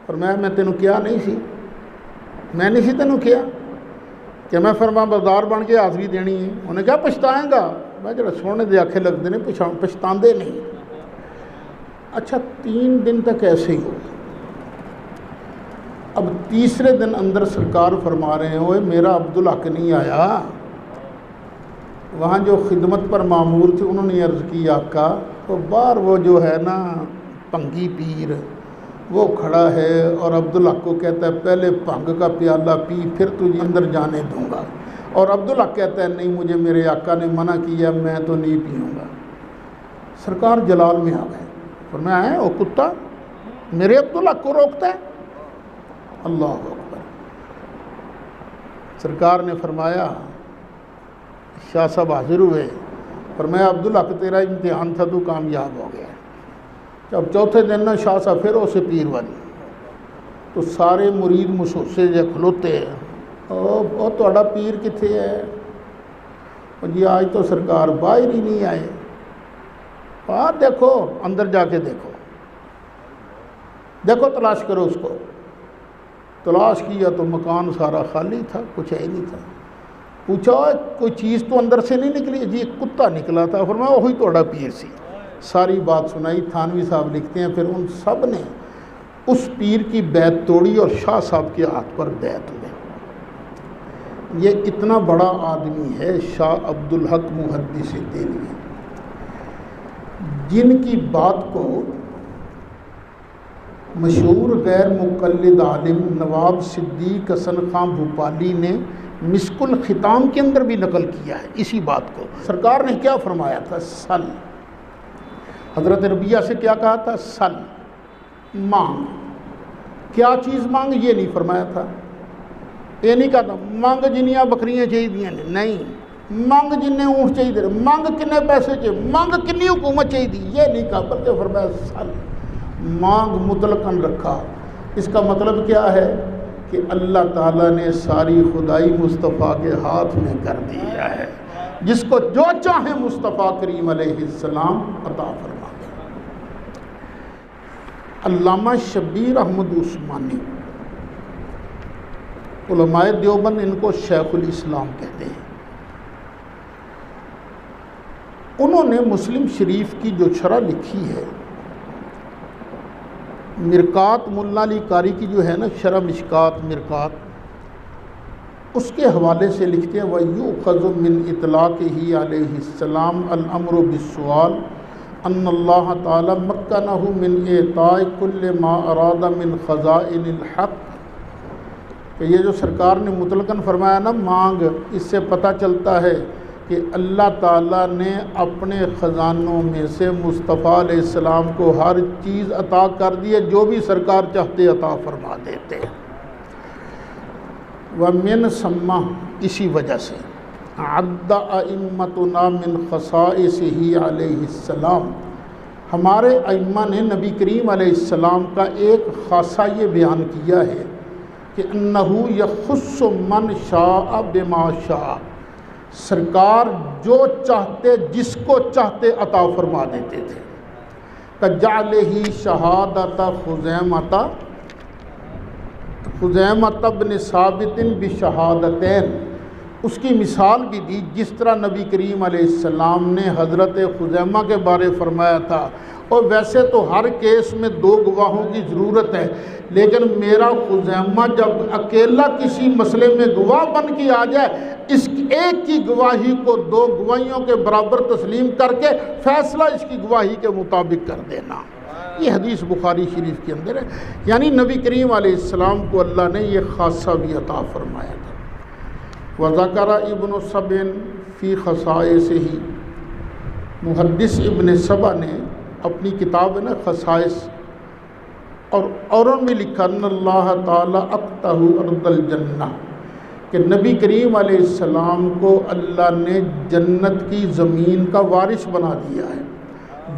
فرمایا میں تینوں کیا نہیں سی، میں نہیں سی تینوں کیا کہ میں فرما بردار بن کے حاضری دینی ہے۔ انہیں کیا پچھتائیں گا؟ میں جڑا سونے دے آکھے لگتے ہیں پچھتاندے نہیں۔ اچھا 3 دن تک ایسے ہی ہو۔ اب تیسرے دن اندر سرکار فرما رہے ہیں اوے میرا عبدالحق نہیں آیا۔ وہاں جو خدمت پر مامور تھے انہوں نے عرض کی آقا تو باہر وہ جو ہے نا بھنگی پیر وہ کھڑا ہے اور عبدالحق کو کہتا ہے پہلے بھنگ کا پیالہ پی پھر تجھے اندر جانے دوں گا، اور عبدالحق کہتا ہے نہیں مجھے میرے آقا نے منع کیا، میں تو نہیں پیوں گا۔ سرکار جلال میں آ گئے، فرمایا ہے وہ کتا میرے عبدالحق کو روکتا ہے؟ اللہ اکبر۔ سرکار نے فرمایا، شاہ صاحب حاضر ہوئے، فرمایا عبدالحق تیرا امتحان تھا تو کامیاب ہو گیا۔ جب چوتھے دن نا شاہ صاحب پھر اسے پیر والی تو سارے مرید مسوسے جے کھلوتے او تہاڈا پیر کتھے ہے؟ جی آج تو سرکار باہر ہی نہیں آئے۔ دیکھو اندر جا کے دیکھو، دیکھو تلاش کرو اس کو۔ تلاش کیا تو مکان سارا خالی تھا، کچھ ہے ہی نہیں تھا۔ پوچھا کوئی چیز تو اندر سے نہیں نکلی؟ جی ایک کتا نکلا تھا۔ فرمایا وہی تہاڈا پیر سی۔ ساری بات سنائی۔ تھانوی صاحب لکھتے ہیں پھر ان سب نے اس پیر کی بیعت توڑی اور شاہ صاحب کے ہاتھ پر بیعت ہوئے۔ یہ اتنا بڑا آدمی ہے شاہ عبد الحق محدث دہلوی، جن کی بات کو مشہور غیر مقلد عالم نواب صدیق حسن خان بھوپالی نے مسک الختام کے اندر بھی نقل کیا ہے۔ اسی بات کو سرکار نے کیا فرمایا تھا؟ سل۔ حضرت ربیہ سے کیا کہا تھا؟ سل، مانگ۔ کیا چیز مانگ؟ یہ نہیں فرمایا تھا، یہ نہیں کہا تھا مانگ جنیاں بکریاں چاہیے، نہیں مانگ جننے اونٹ چاہیے، مانگ کنے پیسے چاہیے، مانگ کنی حکومت چاہیے، یہ نہیں کہا، بلکہ فرمایا سل، مانگ مطلقاً رکھا۔ اس کا مطلب کیا ہے کہ اللہ تعالیٰ نے ساری خدائی مصطفیٰ کے ہاتھ میں کر دیا ہے، جس کو جو چاہے مصطفیٰ کریم علیہ السلام عطا فرما دے۔ علامہ شبیر احمد عثمانی، علماء دیوبند ان کو شیخ الاسلام کہتے ہیں، انہوں نے مسلم شریف کی جو شرح لکھی ہے، مرکات ملا علی قاری کی جو ہے نا شرح مشکات مرکات، اس کے حوالے سے لکھتے ہیں وَيُؤْخَذُ مِنْ إِطْلَاقِهِ عَلَيْهِ السَّلَامُ الْأَمْرُ بِالسُّؤَالِ أَنَّ اللَّهَ تَعَالَى مَكَّنَهُ مِنْ إِعْطَاءِ كُلِّ مَا أَرَادَ مِنْ خَزَائِنِ الْحَقِّ، کہ یہ جو سرکار نے مطلقاً فرمایا نا مانگ، اس سے پتہ چلتا ہے کہ اللہ تعالیٰ نے اپنے خزانوں میں سے مصطفیٰ علیہ السلام کو ہر چیز عطا کر دی ہے، جو بھی سرکار چاہتے عطا فرما دیتے۔ وَمِن ثم، اسی وجہ سے عد ائمتنا من خصائصہ علیہ السلام، ہمارے ائمہ نے نبی کریم علیہ السلام کا ایک خاصہ یہ بیان کیا ہے کہ انہ یخص من شاء بما شاء، سرکار جو چاہتے جس کو چاہتے عطا فرما دیتے تھے۔ کجعلہ شہادت خزیمۃ بن ثابت بشہادتین، اس کی مثال بھی دی جس طرح نبی کریم علیہ السلام نے حضرت خزیمہ کے بارے فرمایا تھا، اور ویسے تو ہر کیس میں 2 گواہوں کی ضرورت ہے، لیکن میرا خزیمہ جب اکیلا کسی مسئلے میں گواہ بن کے آ جائے، اس ایک کی گواہی کو 2 گواہیوں کے برابر تسلیم کر کے فیصلہ اس کی گواہی کے مطابق کر دینا۔ یہ حدیث بخاری شریف کے اندر ہے، یعنی نبی کریم علیہ السلام کو اللہ نے یہ خاصہ بھی عطا فرمایا تھا۔ وَذَكَرَ ابن سبع فی خصائصہ، محدث ابن سبع نے اپنی کتاب ہے نا خصائص، اور اوروں میں لکھا ان اللہ تعالیٰ اقتہ ارض الجنہ، کہ نبی کریم علیہ السلام کو اللہ نے جنت کی زمین کا وارث بنا دیا ہے۔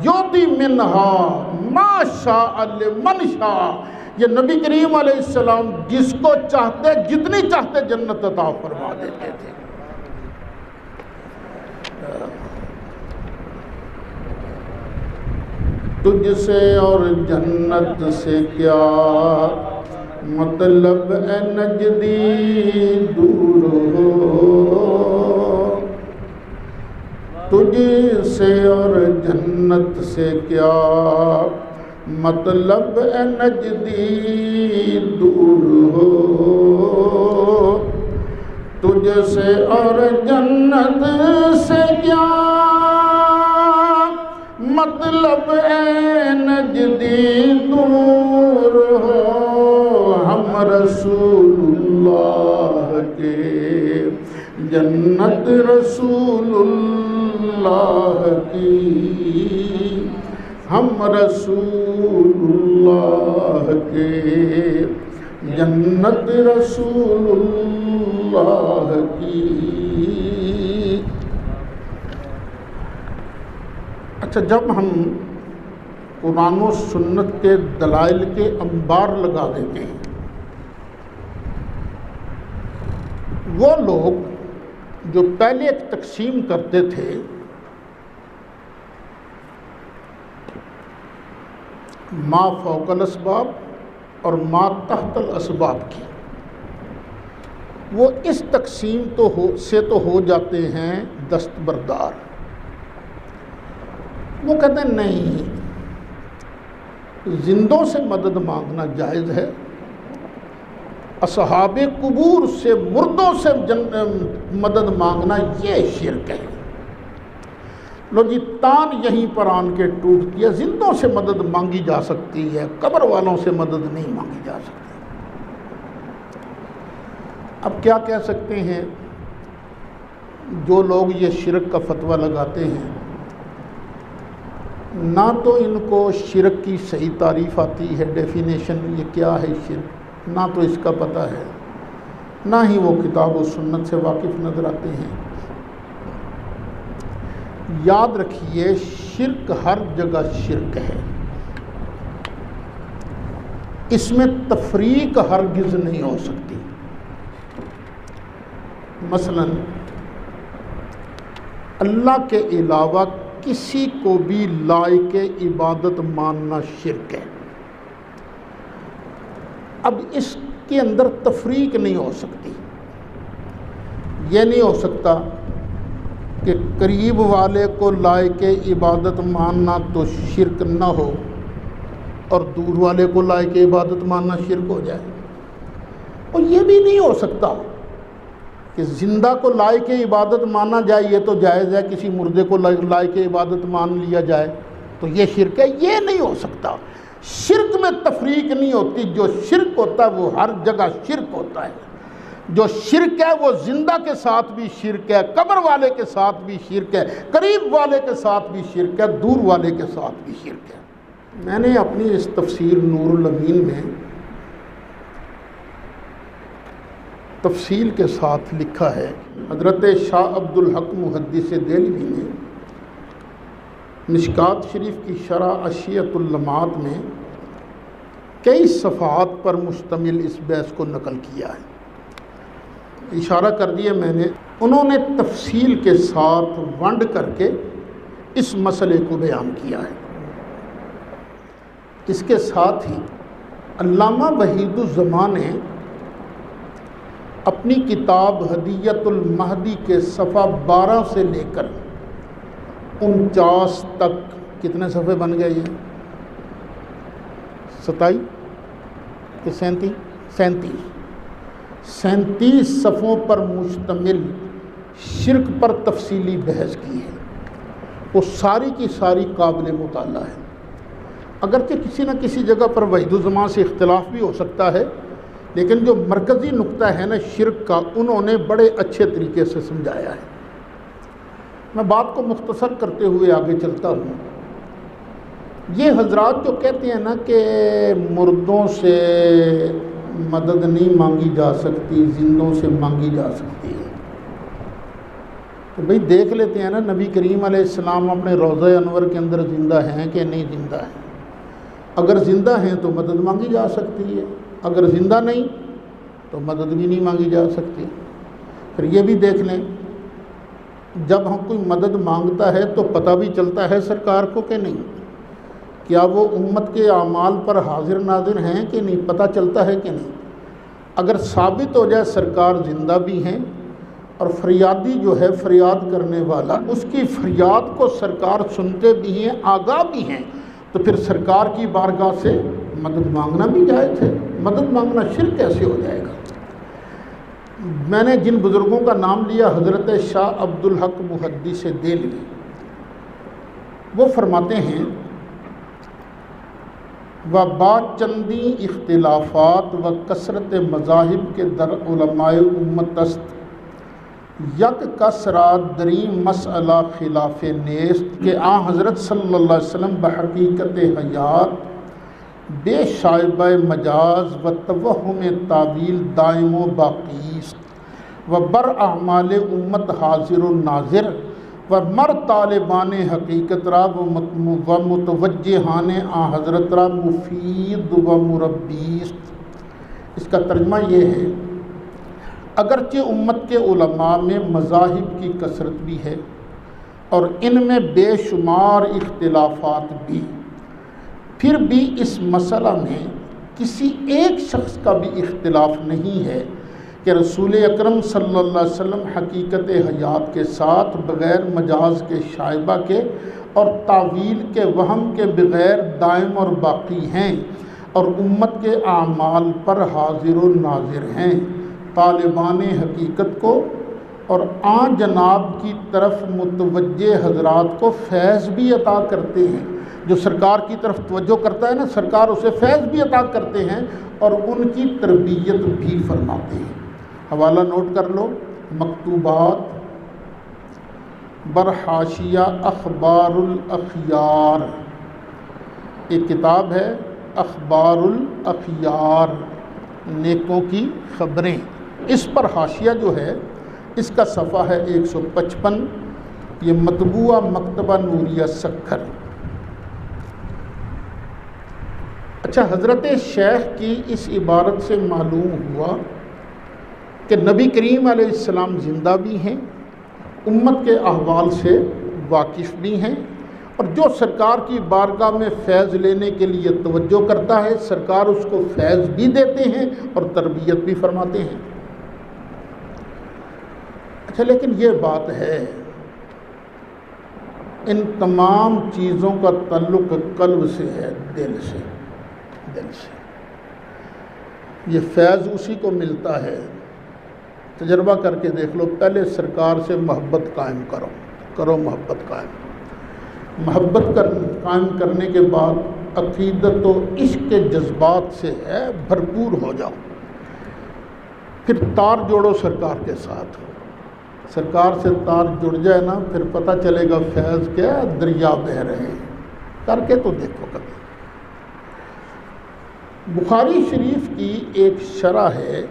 یؤتی منہا ما شاء لمن شاء، یہ نبی کریم علیہ السلام جس کو چاہتے جتنی چاہتے جنت عطا فرما دیتے تھے۔ تجھ سے اور جنت سے کیا مطلب اے نجدی دور ہو، تجھ سے اور جنت سے کیا مطلب اے نجدی دور ہو، تجھ سے اور جنت سے کیا مطلب اے نجدی دور ہو، ہم رسول اللہ کے جنت رسول اللہ کی، ہم رسول اللہ کے جنت رسول اللہ کی۔ اچھا، جب ہم قرآن و سنت کے دلائل کے انبار لگا دیتے ہیں، وہ لوگ جو پہلے ایک تقسیم کرتے تھے ما فوق الاسباب اور ما تحت الاسباب کی، وہ اس تقسیم سے تو ہو جاتے ہیں دستبردار۔ وہ کہتے ہیں نہیں، زندوں سے مدد مانگنا جائز ہے، اصحاب قبور سے، مردوں سے مدد مانگنا یہ شرک ہے۔ لو جی تان یہیں پر آن کے ٹوٹتی ہے، زندوں سے مدد مانگی جا سکتی ہے، قبر والوں سے مدد نہیں مانگی جا سکتی۔ اب کیا کہہ سکتے ہیں جو لوگ یہ شرک کا فتویٰ لگاتے ہیں؟ نہ تو ان کو شرک کی صحیح تعریف آتی ہے، ڈیفینیشن یہ کیا ہے شرک، نہ تو اس کا پتہ ہے، نہ ہی وہ کتاب و سنت سے واقف نظر آتے ہیں۔ یاد رکھیے شرک ہر جگہ شرک ہے، اس میں تفریق ہرگز نہیں ہو سکتی۔ مثلا اللہ کے علاوہ کسی کو بھی لائق عبادت ماننا شرک ہے۔ اب اس کے اندر تفریق نہیں ہو سکتی، یہ نہیں ہو سکتا کہ قریب والے کو لائق عبادت ماننا تو شرک نہ ہو اور دور والے کو لائق عبادت ماننا شرک ہو جائے، اور یہ بھی نہیں ہو سکتا کہ زندہ کو لائق عبادت مانا جائے، یہ تو جائز ہے، کسی مردے کو لائق عبادت مان لیا جائے تو یہ شرک ہے، یہ نہیں ہو سکتا۔ شرک میں تفریق نہیں ہوتی، جو شرک ہوتا ہے وہ ہر جگہ شرک ہوتا ہے۔ جو شرک ہے وہ زندہ کے ساتھ بھی شرک ہے، قبر والے کے ساتھ بھی شرک ہے، قریب والے کے ساتھ بھی شرک ہے، دور والے کے ساتھ بھی شرک ہے۔ میں نے اپنی اس تفسیر نور الامین میں تفصیل کے ساتھ لکھا ہے، حضرت شاہ عبد الحق محدث دہلوی نے مشکات شریف کی شرح عشیۃ اللمعات میں کئی صفحات پر مشتمل اس بحث کو نقل کیا ہے۔ اشارہ کر دیا میں نے، انہوں نے تفصیل کے ساتھ ونڈ کر کے اس مسئلے کو بیان کیا ہے۔ اس کے ساتھ ہی علامہ وحید الزمان نے اپنی کتاب ہدیۃ المہدی کے صفحہ 12 سے لے کر 49 تک، کتنے صفحے بن گئے یہ؟ 27 کہ 37 صفحوں پر مشتمل شرک پر تفصیلی بحث کی ہے۔ وہ ساری کی ساری قابل مطالعہ ہے، اگرچہ کسی نہ کسی جگہ پر وحید الزمان سے اختلاف بھی ہو سکتا ہے، لیکن جو مرکزی نقطہ ہے نا شرک کا، انہوں نے بڑے اچھے طریقے سے سمجھایا ہے۔ میں بات کو مختصر کرتے ہوئے آگے چلتا ہوں۔ یہ حضرات جو کہتے ہیں نا کہ مردوں سے مدد نہیں مانگی جا سکتی، زندوں سے مانگی جا سکتی ہے، تو بھئی دیکھ لیتے ہیں نا نبی کریم علیہ السلام اپنے روضہ انور کے اندر زندہ ہیں کہ نہیں زندہ ہیں۔ اگر زندہ ہیں تو مدد مانگی جا سکتی ہے، اگر زندہ نہیں تو مدد بھی نہیں مانگی جا سکتی۔ پھر یہ بھی دیکھ لیں، جب ہم کوئی مدد مانگتا ہے تو پتہ بھی چلتا ہے سرکار کو کہ نہیں، کیا وہ امت کے اعمال پر حاضر ناظر ہیں کہ نہیں، پتہ چلتا ہے کہ نہیں۔ اگر ثابت ہو جائے سرکار زندہ بھی ہیں اور فریادی جو ہے فریاد کرنے والا، اس کی فریاد کو سرکار سنتے بھی ہیں، آگاہ بھی ہیں، تو پھر سرکار کی بارگاہ سے مدد مانگنا بھی جائز ہے۔ مدد مانگنا شرک کیسے ہو جائے گا؟ میں نے جن بزرگوں کا نام لیا، حضرت شاہ عبد الحق محدث دہلوی، وہ فرماتے ہیں و بعد چندی اختلافات و کثرت مذاہب کے در علماء امت است، یک کسرات دریم مسئلہ خلاف نیست کہ آن حضرت صلی اللہ علیہ وسلم بحقیقت حیات بے شائبہ مجاز و توہم تعویل دائم و باقی است و بر اعمال امت حاضر و ناظر و مر طالبان حقیقت را و متوجہان آن حضرت را مفید و مربی است۔ اس کا ترجمہ یہ ہے، اگرچہ امت کے علماء میں مذاہب کی کثرت بھی ہے اور ان میں بے شمار اختلافات بھی، پھر بھی اس مسئلہ میں کسی ایک شخص کا بھی اختلاف نہیں ہے کہ رسول اکرم صلی اللہ علیہ وسلم حقیقت حیات کے ساتھ بغیر مجاز کے شائبہ کے اور تعویل کے وہم کے بغیر دائم اور باقی ہیں، اور امت کے اعمال پر حاضر و ناظر ہیں، طالبان حقیقت کو اور آن جناب کی طرف متوجہ حضرات کو فیض بھی عطا کرتے ہیں۔ جو سرکار کی طرف توجہ کرتا ہے نا، سرکار اسے فیض بھی عطا کرتے ہیں اور ان کی تربیت بھی فرماتے ہیں۔ حوالہ نوٹ کر لو، مکتوبات برحاشیہ اخبار الاخیار، ایک کتاب ہے اخبار الاخیار، نیکوں کی خبریں، اس پر حاشیہ جو ہے اس کا صفحہ ہے 155، یہ مطبوعہ مکتبہ نوریہ سکھر۔ اچھا، حضرت شیخ کی اس عبارت سے معلوم ہوا کہ نبی کریم علیہ السلام زندہ بھی ہیں، امت کے احوال سے واقف بھی ہیں، اور جو سرکار کی بارگاہ میں فیض لینے کے لیے توجہ کرتا ہے سرکار اس کو فیض بھی دیتے ہیں اور تربیت بھی فرماتے ہیں۔ اچھا، لیکن یہ بات ہے، ان تمام چیزوں کا تعلق قلب سے ہے، دل سے۔ یہ فیض اسی کو ملتا ہے، تجربہ کر کے دیکھ لو، پہلے سرکار سے محبت قائم کرو محبت قائم کرنے کے بعد عقیدت و عشق کے جذبات سے ہے بھرپور ہو جاؤ، پھر تار جوڑو سرکار کے ساتھ، سرکار سے تار جڑ جائے نا، پھر پتہ چلے گا فیض کیا دریا بہہ رہے ہیں، کر کے تو دیکھو کبھی۔ بخاری شریف کی ایک شرح ہے،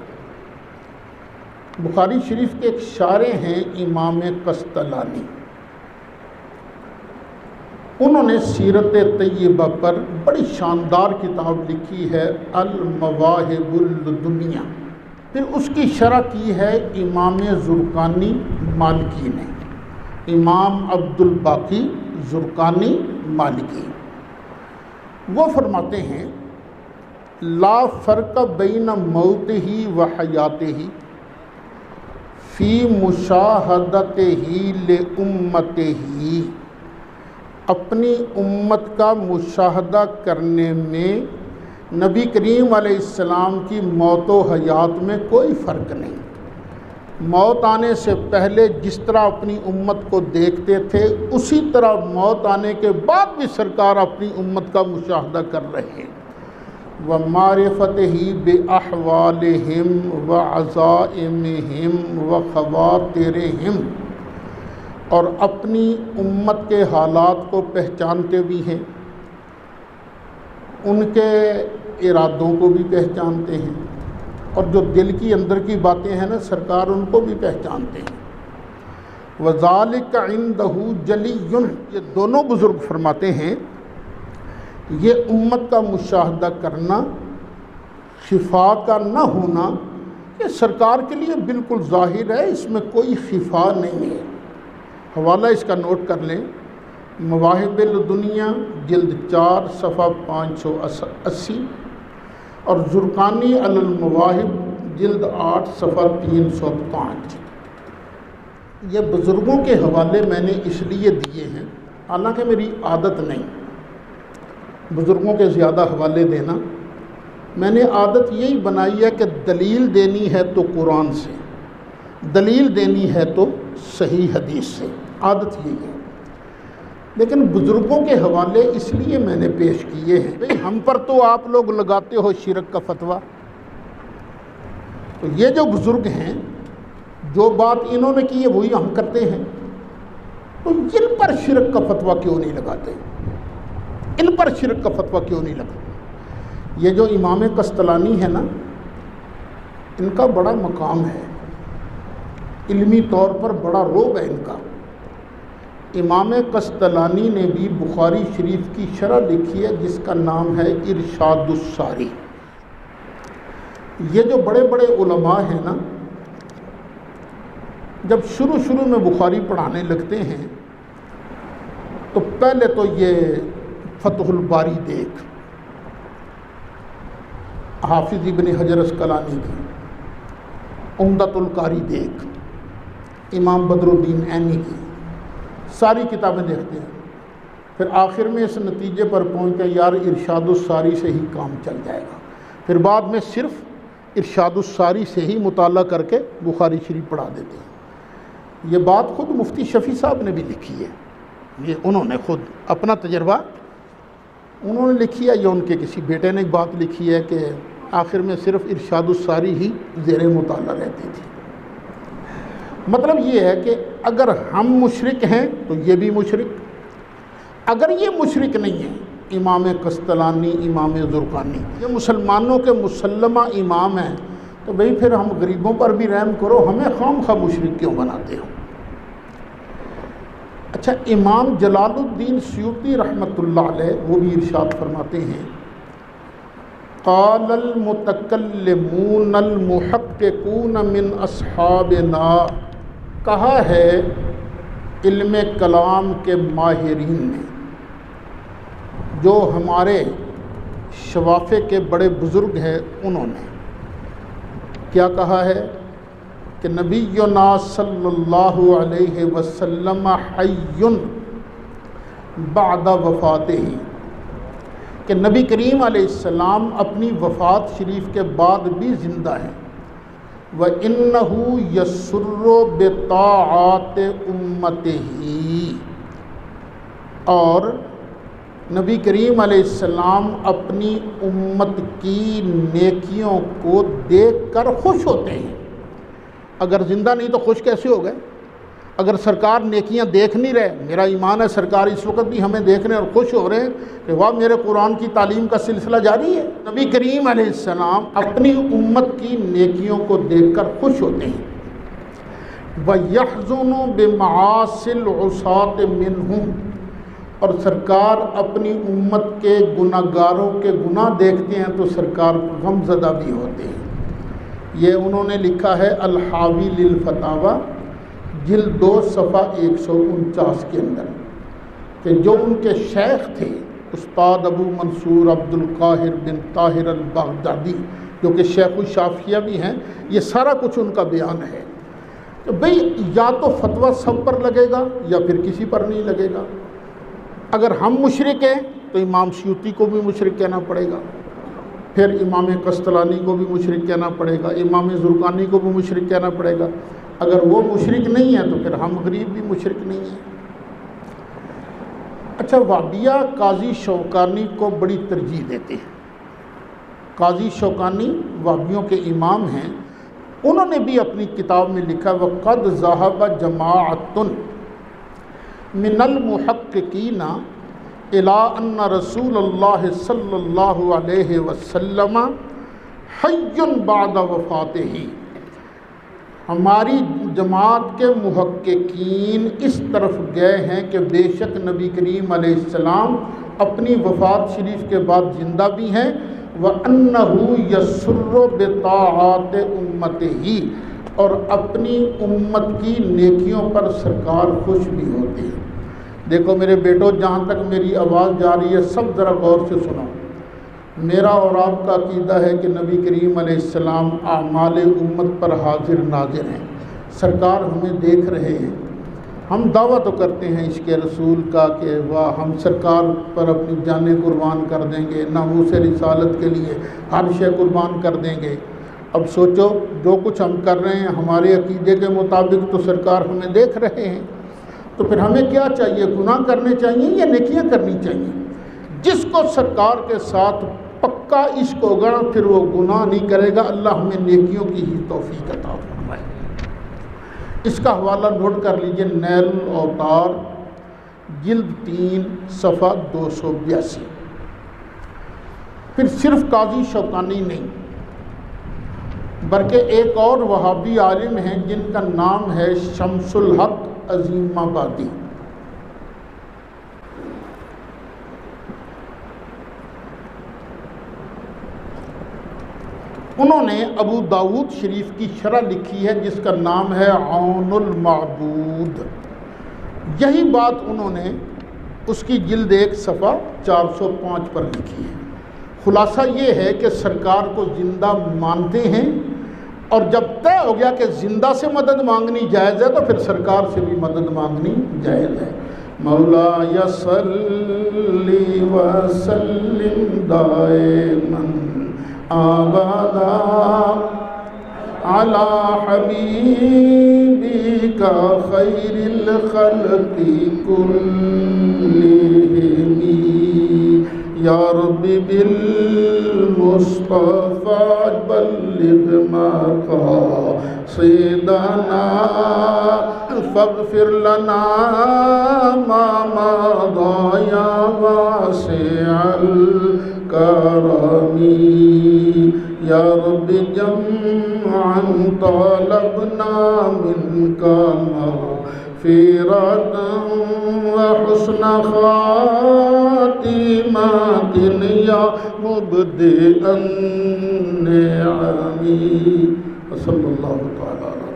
بخاری شریف کے ایک شارح ہیں امام قسطلانی، انہوں نے سیرت طیبہ پر بڑی شاندار کتاب لکھی ہے المواہب الدنیا، پھر اس کی شرح کی ہے امام زرقانی مالکی نے، امام عبد الباقی زرقانی مالکی۔ وہ فرماتے ہیں لا فرق بین موتہ و حیاتہ فی مشاہدتہ لامتہ، اپنی امت کا مشاہدہ کرنے میں نبی کریم علیہ السلام کی موت و حیات میں کوئی فرق نہیں۔ موت آنے سے پہلے جس طرح اپنی امت کو دیکھتے تھے اسی طرح موت آنے کے بعد بھی سرکار اپنی امت کا مشاہدہ کر رہے ہیں۔ وَمَعْرِفَتِهِ بِأَحْوَالِهِمْ وَعَزَائِمِهِمْ وَخَوَاطِرِهِمْ، اور اپنی امت کے حالات کو پہچانتے بھی ہیں، ان کے ارادوں کو بھی پہچانتے ہیں، اور جو دل کی اندر کی باتیں ہیں نا سرکار ان کو بھی پہچانتے ہیں۔ وَذَلِكَ عِنْدَهُ جَلِيٌّ، یہ دونوں بزرگ فرماتے ہیں یہ امت کا مشاہدہ کرنا، خفا کا نہ ہونا، یہ سرکار کے لیے بالکل ظاہر ہے، اس میں کوئی خفا نہیں ہے۔ حوالہ اس کا نوٹ کر لیں، مواہب الدنیا جلد 4 صفحہ 580، اور زرقانی علی المواہب جلد 8 صفحہ 305۔ یہ بزرگوں کے حوالے میں نے اس لیے دیے ہیں، حالانکہ میری عادت نہیں بزرگوں کے زیادہ حوالے دینا، میں نے عادت یہی بنائی ہے کہ دلیل دینی ہے تو قرآن سے، دلیل دینی ہے تو صحیح حدیث سے، عادت یہی ہے۔ لیکن بزرگوں کے حوالے اس لیے میں نے پیش کیے ہیں، بھئی ہم پر تو آپ لوگ لگاتے ہو شرک کا فتویٰ، تو یہ جو بزرگ ہیں جو بات انہوں نے کی ہے وہی ہم کرتے ہیں، تو ان پر شرک کا فتویٰ کیوں نہیں لگاتے؟ ان پر شرک کا فتویٰ کیوں نہیں لگا؟ یہ جو امام قسطلانی ہے نا، ان کا بڑا مقام ہے، علمی طور پر بڑا رعب ہے ان کا۔ امام قسطلانی نے بھی بخاری شریف کی شرح لکھی ہے جس کا نام ہے ارشاد الساری۔ یہ جو بڑے بڑے علماء ہیں نا، جب شروع میں بخاری پڑھانے لگتے ہیں تو پہلے تو یہ فتح الباری دیکھ، حافظ ابن حجر اسقلانی کی، عمدۃ القاری دیکھ، امام بدر الدین عینی کی، ساری کتابیں دیکھتے ہیں، پھر آخر میں اس نتیجے پر پہنچتے ہیں یار ارشاد الساری سے ہی کام چل جائے گا، پھر بعد میں صرف ارشاد الساری سے ہی مطالعہ کر کے بخاری شریف پڑھا دیتے ہیں۔ یہ بات خود مفتی شفیع صاحب نے بھی لکھی ہے، یہ انہوں نے خود اپنا تجربہ انہوں نے لکھی ہے، یا ان کے کسی بیٹے نے ایک بات لکھی ہے کہ آخر میں صرف ارشاد الساری ہی زیر مطالعہ رہتی تھی۔ مطلب یہ ہے کہ اگر ہم مشرک ہیں تو یہ بھی مشرک، اگر یہ مشرک نہیں ہے امام قسطلانی، امام زرقانی یہ مسلمانوں کے مسلمہ امام ہیں، تو بھئی پھر ہم غریبوں پر بھی رحم کرو، ہمیں خام خواہ مشرک کیوں بناتے ہو؟ اچھا، امام جلال الدین سیوطی رحمۃ اللہ علیہ وہ بھی ارشاد فرماتے ہیں قال المتکلمون المحققون من اصحابنا، کہا ہے علم کلام کے ماہرین نے، جو ہمارے شوافے کے بڑے بزرگ ہیں، انہوں نے کیا کہا ہے کہ نبینا صلی اللہ علیہ وسلم حی بعد وفاتہ، کہ نبی کریم علیہ السلام اپنی وفات شریف کے بعد بھی زندہ ہیں، وَإِنَّهُ يَسُرُّ بِطَاعَاتِ أُمَّتِهِ، اور نبی کریم علیہ السلام اپنی امت کی نیکیوں کو دیکھ کر خوش ہوتے ہیں۔ اگر زندہ نہیں تو خوش کیسے ہو گئے؟ اگر سرکار نیکیاں دیکھ نہیں رہے، میرا ایمان ہے سرکار اس وقت بھی ہمیں دیکھ رہے ہیں اور خوش ہو رہے ہیں کہ واہ میرے قرآن کی تعلیم کا سلسلہ جاری ہے۔ نبی کریم علیہ السلام اپنی امت کی نیکیوں کو دیکھ کر خوش ہوتے ہیں۔ وَيَحْزُنُ بِمَعَاصِي الْعُصَاةِ مِنْهُمْ، اور سرکار اپنی امت کے گناہ گاروں کے گناہ دیکھتے ہیں تو سرکار غم زدہ بھی ہوتے ہیں۔ یہ انہوں نے لکھا ہے الحاوی للفتاوی جلد 2 صفحہ 149 کے اندر، کہ جو ان کے شیخ تھے استاد ابو منصور عبد القاہر بن طاہر البغدادی، جو کہ شیخ الشافعیہ بھی ہیں، یہ سارا کچھ ان کا بیان ہے کہ بھئی یا تو فتویٰ سب پر لگے گا یا پھر کسی پر نہیں لگے گا۔ اگر ہم مشرک ہیں تو امام سیوطی کو بھی مشرک کہنا پڑے گا، پھر امام قسطلانی کو بھی مشرک کہنا پڑے گا، امام زرقانی کو بھی مشرک کہنا پڑے گا۔ اگر وہ مشرک نہیں ہیں تو پھر ہم غریب بھی مشرک نہیں ہیں۔ اچھا، وہابیہ قاضی شوکانی کو بڑی ترجیح دیتے ہیں۔ قاضی شوکانی وہابیوں کے امام ہیں، انہوں نے بھی اپنی کتاب میں لکھا وَقَدْ ذَهَبَ جَمَاعَةٌ من المحققین الی ان رسول اللہ صلی اللہ علیہ وسلم حی بعد وفاتہ، ہماری جماعت کے محققین اس طرف گئے ہیں کہ بے شک نبی کریم علیہ السلام اپنی وفات شریف کے بعد زندہ بھی ہیں، وَأَنَّهُ يَسُرُّ بِطَاعَاتِ أُمَّتِهِ، اور اپنی امت کی نیکیوں پر سرکار خوش بھی ہوتے ہیں۔ دیکھو میرے بیٹو، جہاں تک میری آواز جا رہی ہے سب ذرا غور سے سنو۔ میرا اور آپ کا عقیدہ ہے کہ نبی کریم علیہ السلام اعمال امت پر حاضر ناظر ہیں، سرکار ہمیں دیکھ رہے ہیں۔ ہم دعویٰ تو کرتے ہیں عشق رسول کا کہ واہ ہم سرکار پر اپنی جانیں قربان کر دیں گے، ناموس رسالت کے لیے ہر شے قربان کر دیں گے۔ اب سوچو جو کچھ ہم کر رہے ہیں ہمارے عقیدے کے مطابق تو سرکار ہمیں دیکھ رہے ہیں، تو پھر ہمیں کیا چاہیے؟ گناہ کرنے چاہیے یا نیکیاں کرنی چاہیے؟ جس کو سرکار کے ساتھ پکا عشق ہوگا پھر وہ گناہ نہیں کرے گا۔ اللہ ہمیں نیکیوں کی ہی توفیق عطا فرمائے۔ اس کا حوالہ نوٹ کر لیجئے، نیل الاوطار جلد 3 صفحہ 282۔ پھر صرف قاضی شوکانی نہیں بلکہ ایک اور وہابی عالم ہیں جن کا نام ہے شمس الحق عظیم آبادی۔ انہوں نے ابو داود شریف کی شرح لکھی ہے جس کا نام ہے عون المعبود۔ یہی بات انہوں نے اس کی جلد 1 صفحہ 405 پر لکھی ہے۔ خلاصہ یہ ہے کہ سرکار کو زندہ مانتے ہیں، اور جب طے ہو گیا کہ زندہ سے مدد مانگنی جائز ہے تو پھر سرکار سے بھی مدد مانگنی جائز ہے۔ مولاي صل وسلم دائما أبدا على حبيبك خير الخلق كلهم يا رب بالمصطفى بلغ مقاصدنا فاغفر لنا ما مضى يا واسع الكرم يا رب جمعا طلبنا منك مغفرة وحسن خاتمة يا مبدئ النعم. صلی اللہ تعالی علیہ